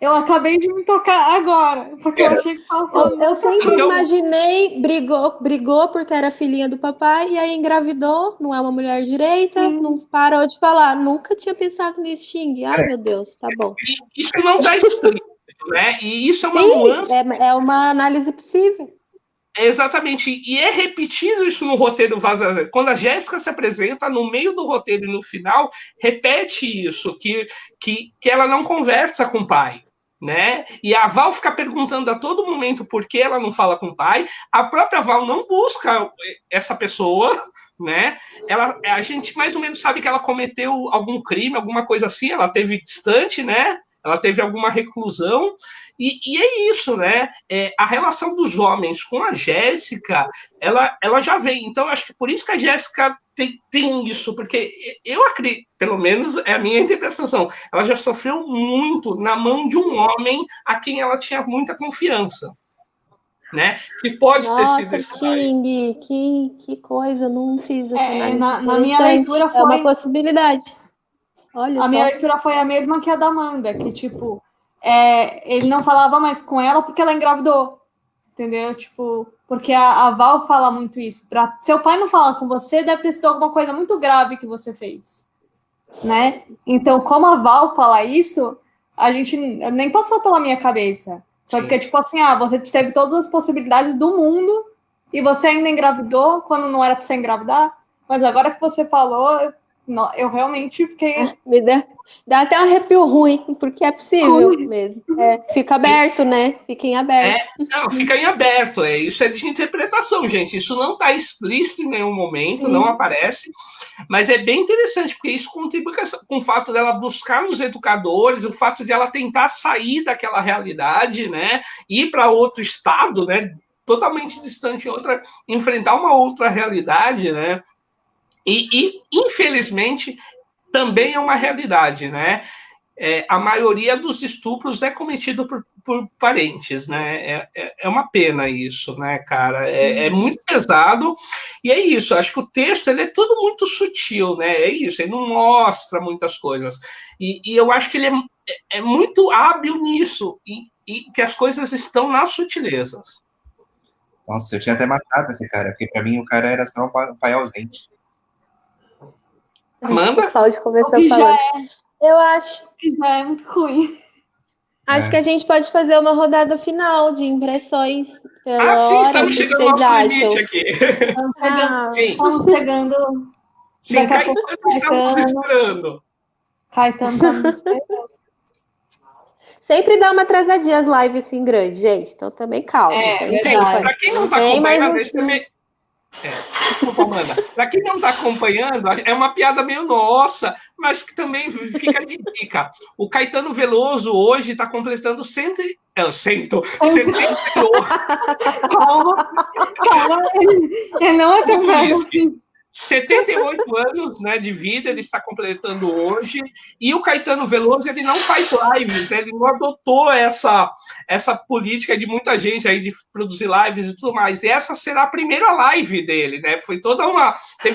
eu acabei de me tocar agora, porque eu achei que tava falando. Eu sempre Então- imaginei, brigou porque era filhinha do papai, e aí engravidou, não é uma mulher direita, Sim. não parou de falar. Nunca tinha pensado nisso, Xing. Ai, meu Deus, tá bom. E isso não está escrito, né? E isso é uma Sim, nuance. é uma análise possível. Exatamente, e é repetido isso no roteiro Vaza. Quando a Jéssica se apresenta, no meio do roteiro e no final, repete isso, que ela não conversa com o pai, né? E a Val fica perguntando a todo momento por que ela não fala com o pai. A própria Val não busca essa pessoa, né? A gente mais ou menos sabe que ela cometeu algum crime, alguma coisa assim, ela teve distante, né? Ela teve alguma reclusão, e é isso, né? A relação dos homens com a Jéssica, ela já vem. Então, acho que por isso que a Jéssica tem isso, porque eu acredito, pelo menos é a minha interpretação, ela já sofreu muito na mão de um homem a quem ela tinha muita confiança, né? Que pode ter sido Nossa, esse pai. Xing, que coisa, não fiz essa análise Na minha interessante. leitura É uma foi. possibilidade. Olha A minha só. leitura foi a mesma que a da Amanda, que, tipo, ele não falava mais com ela porque ela engravidou, entendeu? Tipo, porque a Val fala muito isso. Seu pai não fala com você, deve ter sido alguma coisa muito grave que você fez, né? Então, como a Val fala isso, a gente nem passou pela minha cabeça. Foi porque, tipo assim, você teve todas as possibilidades do mundo e você ainda engravidou quando não era pra você engravidar, mas agora que você falou, eu realmente fiquei... Me dá até um arrepio ruim, porque é possível mesmo. Fica aberto, né? Fica em aberto. Não, fica em aberto. Isso é de interpretação, gente. Isso não está explícito em nenhum momento, Sim. não aparece. Mas é bem interessante, porque isso contribui com o fato dela buscar nos educadores, o fato de ela tentar sair daquela realidade, né? Ir para outro estado, né? Totalmente distante, enfrentar uma outra realidade, né? E infelizmente, também é uma realidade, né? A maioria dos estupros é cometido por parentes, né? É uma pena isso, né, cara? É muito pesado, e é isso. Acho que o texto ele é tudo muito sutil, né? É isso, ele não mostra muitas coisas. E eu acho que ele é muito hábil nisso, e que as coisas estão nas sutilezas. Nossa, eu tinha até matado esse cara, porque pra mim o cara era só um pai ausente. Amanda? O Cláudio começou O que falando. Eu acho já é muito ruim. que a gente pode fazer uma rodada final de impressões pela Sim, hora. estamos O que chegando ao vocês nosso acham? limite aqui. Sim, Estamos pegando. sim, Daqui a pouco, estamos esperando. Caetano tá nos esperando. Sempre dá uma atrasadinha as lives assim grandes, gente. Então também calma. Verdade. Para quem não está Tem mais acompanhando, um esse também. Desculpa, Amanda. Para quem não está acompanhando, é uma piada meio nossa, mas que também fica de dica. O Caetano Veloso hoje está completando 78. Calma. Ele não é tão velho assim. 78 anos, né, de vida, ele está completando hoje, e o Caetano Veloso, ele não faz lives, né, ele não adotou essa política de muita gente aí de produzir lives e tudo mais, e essa será a primeira live dele, né, teve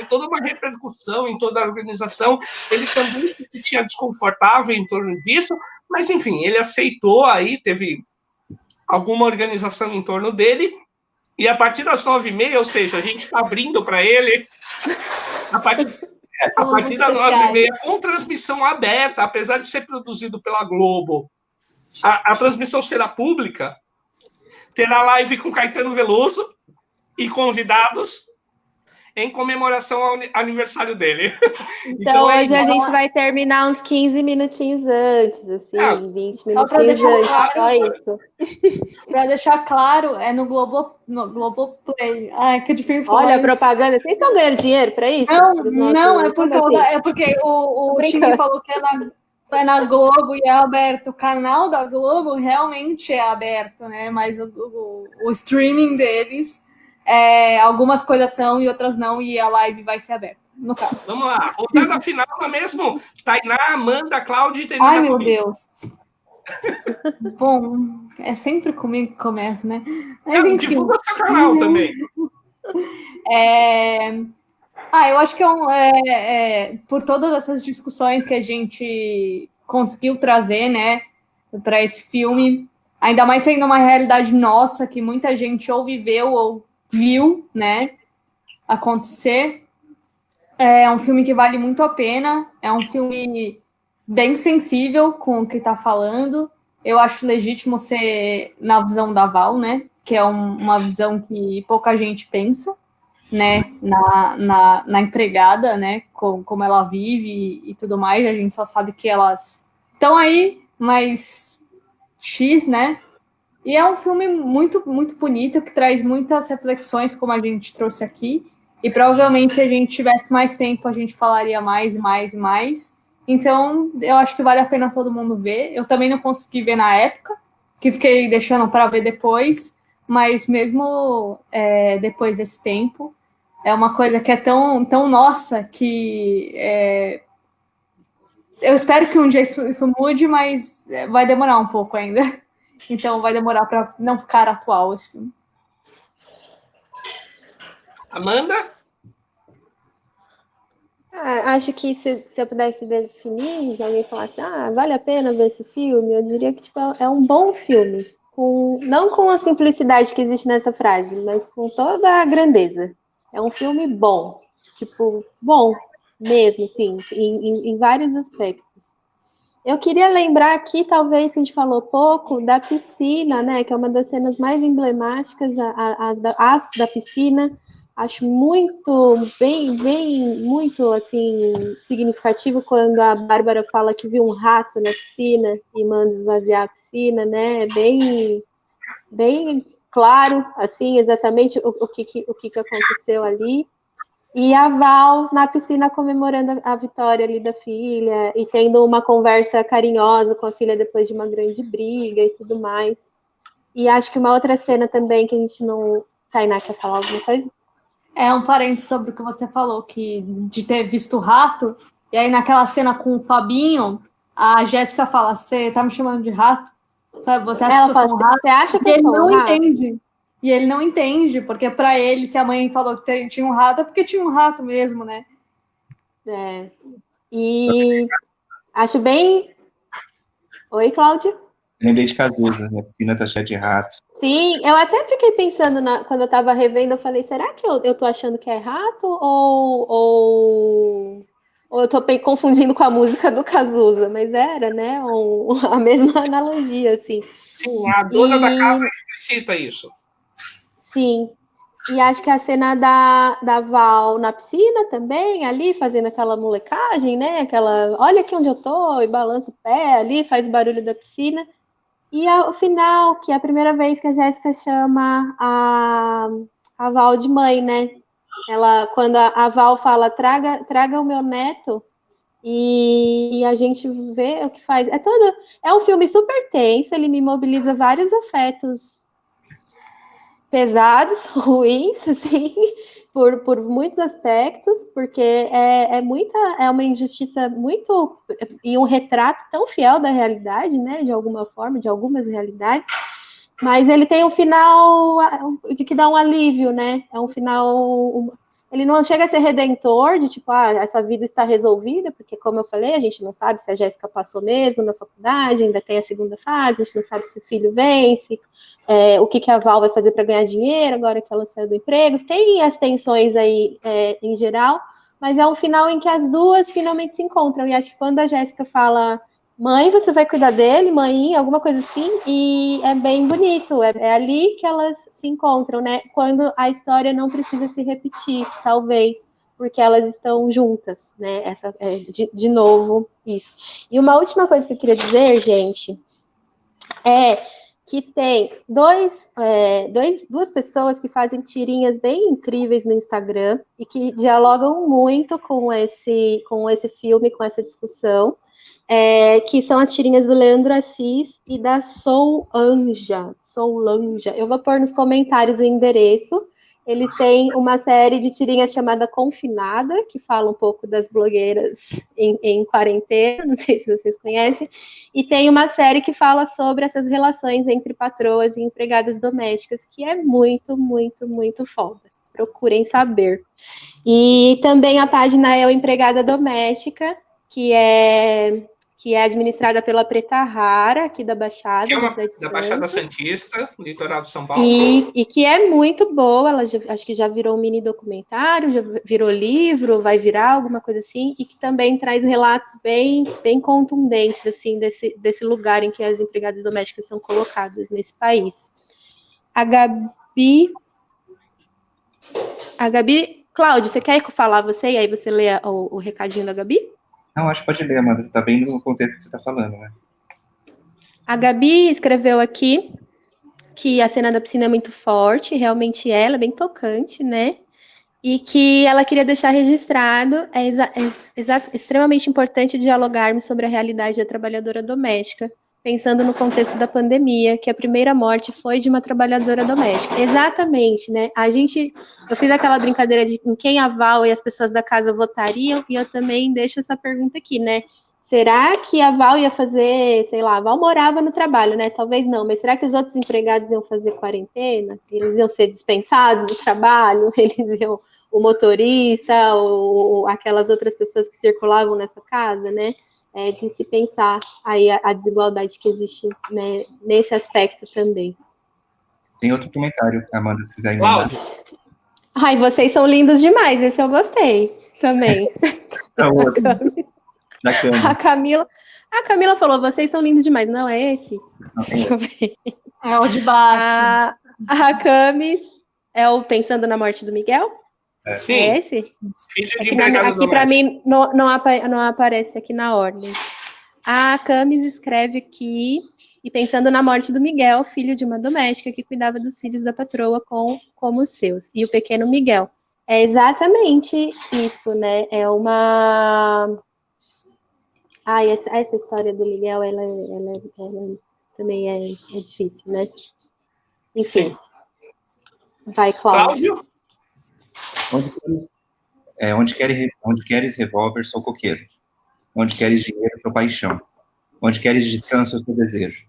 toda uma repercussão em toda a organização, ele também se sentia desconfortável em torno disso, mas enfim, ele aceitou aí, teve alguma organização em torno dele, e a partir das 9h30, ou seja, a gente está abrindo para ele a partir das 9h30, com transmissão aberta, apesar de ser produzido pela Globo, a transmissão será pública, terá live com Caetano Veloso e convidados em comemoração ao aniversário dele. Então hoje a gente vai terminar uns 15 minutinhos antes, assim, 20 minutinhos antes, só isso. Para deixar claro, é no Globoplay. Ai, que difícil falar. Olha a propaganda. Vocês estão ganhando dinheiro para isso? Não, é porque o Xing falou que é na Globo e é aberto. O canal da Globo realmente é aberto, né? Mas o streaming deles, algumas coisas são e outras não, e a live vai ser aberta, no caso. Vamos lá, rodada final não é mesmo? Tainá, Amanda, Cláudia e termina comigo. Ai, meu Deus. Bom, é sempre comigo que começa, né? Mas enfim. Divulga seu canal também. Eu acho que por todas essas discussões que a gente conseguiu trazer, né, para esse filme, ainda mais sendo uma realidade nossa, que muita gente ou viveu ou viu, né, acontecer. É um filme que vale muito a pena, é um filme bem sensível com o que está falando. Eu acho legítimo ser na visão da Val, né, que é uma visão que pouca gente pensa, né, na empregada, né, como ela vive e tudo mais. A gente só sabe que elas estão aí, mas X, né? E é um filme muito, muito bonito, que traz muitas reflexões, como a gente trouxe aqui. E provavelmente, se a gente tivesse mais tempo, a gente falaria mais e mais e mais. Então, eu acho que vale a pena todo mundo ver. Eu também não consegui ver na época, que fiquei deixando para ver depois. Mas mesmo depois desse tempo, é uma coisa que é tão, tão nossa que eu espero que um dia isso mude, mas vai demorar um pouco ainda. Então vai demorar para não ficar atual esse filme. Amanda? Acho que se eu pudesse definir, se alguém falasse, vale a pena ver esse filme, eu diria que tipo, é um bom filme. Não com a simplicidade que existe nessa frase, mas com toda a grandeza. É um filme bom. Tipo, bom mesmo, sim, em vários aspectos. Eu queria lembrar aqui, talvez, que a gente falou pouco, da piscina, né? Que é uma das cenas mais emblemáticas, as da piscina. Acho muito, muito, assim, significativo quando a Bárbara fala que viu um rato na piscina e manda esvaziar a piscina, né? Bem claro, assim, exatamente o que aconteceu ali. E a Val na piscina comemorando a vitória ali da filha e tendo uma conversa carinhosa com a filha depois de uma grande briga e tudo mais. E acho que uma outra cena também que a gente não... Tainá, quer falar alguma coisa? Um parênteses sobre o que você falou, que de ter visto o rato, e aí naquela cena com o Fabinho, a Jéssica fala, você tá me chamando de rato? Você acha Ela que eu fala, sou um rato? você acha que E eu ele sou não um rato? entende. E ele não entende, porque para ele, se a mãe falou que tinha um rato, é porque tinha um rato mesmo, né? E acho bem... Oi, Cláudia? Lembrei de Cazuza, minha piscina tá cheia de ratos. Sim, eu até fiquei pensando, quando eu tava revendo, eu falei, será que eu tô achando que é rato ou eu tô confundindo com a música do Cazuza? Mas era, né, a mesma analogia, assim. Sim, a dona da casa explicita isso. Sim, e acho que a cena da Val na piscina também, ali, fazendo aquela molecagem, né, olha aqui onde eu tô, e balança o pé ali, faz o barulho da piscina. E o final, que é a primeira vez que a Jéssica chama a Val de mãe, né? Quando a Val fala, traga o meu neto, e a gente vê o que faz. É um filme super tenso, ele me mobiliza vários afetos pesados, ruins, assim, por muitos aspectos, porque é uma injustiça muito, e um retrato tão fiel da realidade, né, de alguma forma, de algumas realidades, mas ele tem um final de que dá um alívio, né, é um final, ele não chega a ser redentor, de tipo, essa vida está resolvida, porque como eu falei, a gente não sabe se a Jéssica passou mesmo na faculdade, ainda tem a segunda fase, a gente não sabe se o filho vence, o que a Val vai fazer para ganhar dinheiro agora que ela saiu do emprego. Tem as tensões aí em geral, mas é um final em que as duas finalmente se encontram. E acho que quando a Jéssica fala, mãe, você vai cuidar dele, mãe, alguma coisa assim, e é bem bonito. É ali que elas se encontram, né? Quando a história não precisa se repetir, talvez, porque elas estão juntas, né? De novo, isso. E uma última coisa que eu queria dizer, gente, que tem duas pessoas que fazem tirinhas bem incríveis no Instagram e que dialogam muito com esse filme, com essa discussão, que são as tirinhas do Leandro Assis e da Soulanja. Eu vou pôr nos comentários o endereço. Eles têm uma série de tirinhas chamada Confinada, que fala um pouco das blogueiras em quarentena, não sei se vocês conhecem, e tem uma série que fala sobre essas relações entre patroas e empregadas domésticas, que é muito, muito, muito foda. procurem saber. E também a página é o Empregada Doméstica, que é administrada pela Preta Rara, aqui da Baixada. Que é da Baixada Santista, litoral de São Paulo. E que é muito boa, ela acho que já virou um mini documentário, já virou livro, vai virar alguma coisa assim, e que também traz relatos bem contundentes, assim, desse lugar em que as empregadas domésticas são colocadas nesse país. A Gabi, Cláudio, você quer falar você, e aí você lê o recadinho da Gabi? Não, acho que pode ler, Amanda, tá bem no contexto que você está falando, né? A Gabi escreveu aqui que a cena da piscina é muito forte, realmente ela é bem tocante, né? E que ela queria deixar registrado, é extremamente importante dialogarmos sobre a realidade da trabalhadora doméstica, pensando no contexto da pandemia, que a primeira morte foi de uma trabalhadora doméstica. Exatamente, né? Eu fiz aquela brincadeira de em quem a Val e as pessoas da casa votariam, e eu também deixo essa pergunta aqui, né? Será que a Val ia fazer, sei lá, a Val morava no trabalho, né? Talvez não, mas será que os outros empregados iam fazer quarentena? Eles iam ser dispensados do trabalho? O motorista, ou aquelas outras pessoas que circulavam nessa casa, né? De se pensar aí a desigualdade que existe, né, nesse aspecto também. Tem outro comentário, Amanda, se quiser emendar. Ai, vocês são lindos demais, esse eu gostei também. A Camila falou, vocês são lindos demais. Não, é esse? Deixa eu ver. É o de baixo. A Camis é o Pensando na Morte do Miguel? Sim. É esse? Filho de empregada aqui para mim não aparece aqui na ordem. A Camis escreve aqui, e pensando na morte do Miguel, filho de uma doméstica que cuidava dos filhos da patroa como os seus. E o pequeno Miguel. É exatamente isso, né? É uma... essa história do Miguel, ela também é difícil, né? Enfim. Sim. Vai, Cláudio. Onde queres revólver, sou coqueiro. Onde queres dinheiro, sou paixão. Onde queres descanso, eu sou desejo.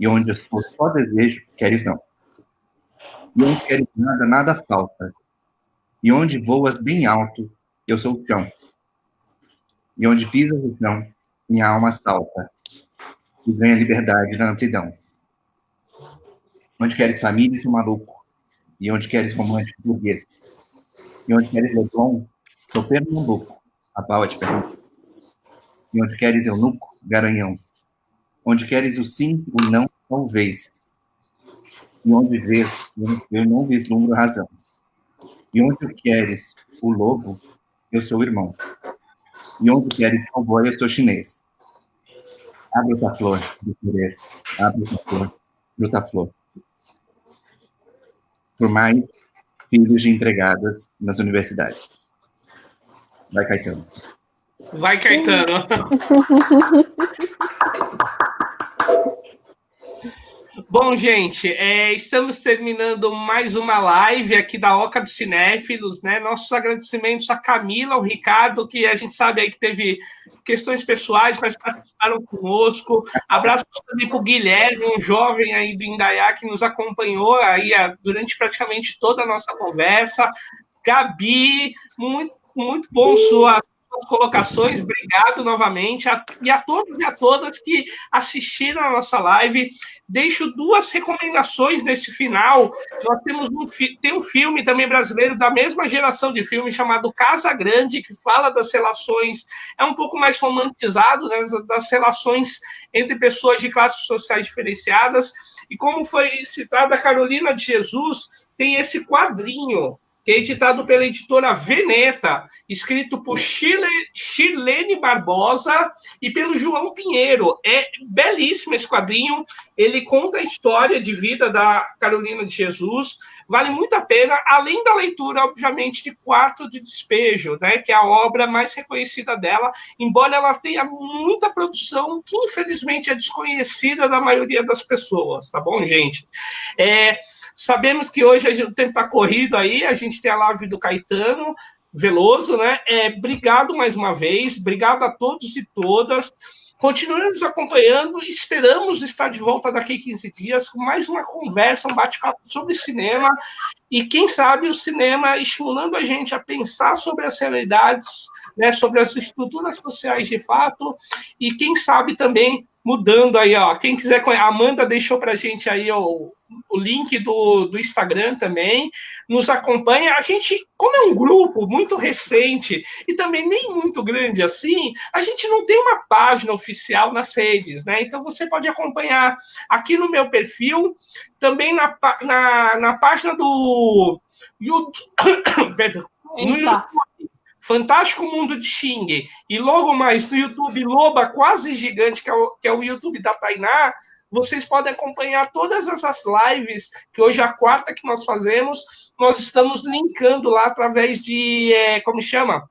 E onde for só desejo, queres não. E onde queres nada, nada falta. E onde voas bem alto, eu sou o chão. E onde pisas o chão, minha alma salta. E ganha liberdade na amplidão. Onde queres família, sou maluco. E onde queres romântico, burguês. E onde queres Leblon, sou Pernambuco. A pau é de Pernambuco. E onde queres eunuco, garanhão. Onde queres o sim, o não, talvez. E onde vês, eu não vislumbro razão. E onde queres o lobo, eu sou o irmão. E onde queres cowboy, eu sou chinês. Abre outra flor, do querer. Abre outra flor, bruta flor. Por mais filhos de empregadas nas universidades. Vai, Caetano. Vai, Caetano. Bom, gente, estamos terminando mais uma live aqui da Oca dos Cinéfilos, né? Nossos agradecimentos a Camila, ao Ricardo, que a gente sabe aí que teve questões pessoais, mas participaram conosco. Abraço também para o Guilherme, um jovem aí do Indaiá, que nos acompanhou aí durante praticamente toda a nossa conversa. Gabi, muito, muito bom suas colocações, obrigado novamente, e a todos e a todas que assistiram a nossa live. Deixo duas recomendações nesse final. Nós temos um filme também brasileiro da mesma geração de filme chamado Casa Grande, que fala das relações, é um pouco mais romantizado, né, das relações entre pessoas de classes sociais diferenciadas, e como foi citada a Carolina de Jesus, tem esse quadrinho que é editado pela editora Veneta, escrito por Shirlene Barbosa e pelo João Pinheiro. É belíssimo esse quadrinho, ele conta a história de vida da Carolina de Jesus, vale muito a pena, além da leitura, obviamente, de Quarto de Despejo, né, que é a obra mais reconhecida dela, embora ela tenha muita produção que, infelizmente, é desconhecida da maioria das pessoas, tá bom, gente? Sabemos que hoje o tempo está corrido aí, a gente tem a live do Caetano Veloso, né? Obrigado mais uma vez, obrigado a todos e todas. Continuem nos acompanhando, esperamos estar de volta daqui a 15 dias com mais uma conversa, um bate-papo sobre cinema. e quem sabe o cinema estimulando a gente a pensar sobre as realidades, né, sobre as estruturas sociais de fato, e quem sabe também mudando aí, ó, quem quiser, a Amanda deixou pra gente aí o link do Instagram também, nos acompanha, a gente, como é um grupo muito recente e também nem muito grande assim, a gente não tem uma página oficial nas redes, né, então você pode acompanhar aqui no meu perfil, também na página do YouTube, no YouTube, Fantástico Mundo de Xing, e logo mais no YouTube Loba Quase Gigante, que é o YouTube da Tainá, vocês podem acompanhar todas essas lives, que hoje é a quarta que nós fazemos, nós estamos linkando lá através de, como chama?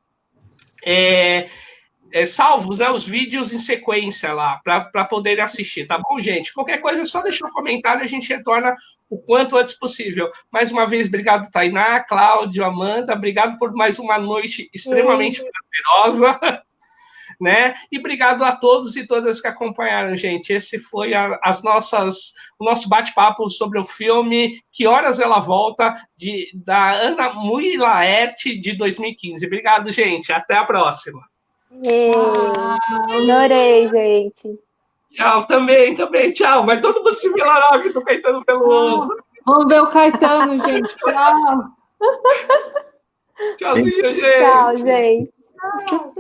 Salvos, né, os vídeos em sequência lá, para poderem assistir, tá bom, gente? Qualquer coisa é só deixar um comentário, a gente retorna o quanto antes possível. Mais uma vez, obrigado, Tainá, Cláudio, Amanda, obrigado por mais uma noite extremamente prazerosa, né? E obrigado a todos e todas que acompanharam, gente. Esse foi o nosso bate-papo sobre o filme Que Horas Ela Volta, da Ana Mui Laerte, de 2015. Obrigado, gente. Até a próxima. Adorei, gente. Tchau, também. Tchau. Vai todo mundo se vilar do Caetano Veloso. Vamos ver o Caetano, gente. Tchau. Tchauzinho, gente. Tchau, gente. Tchau.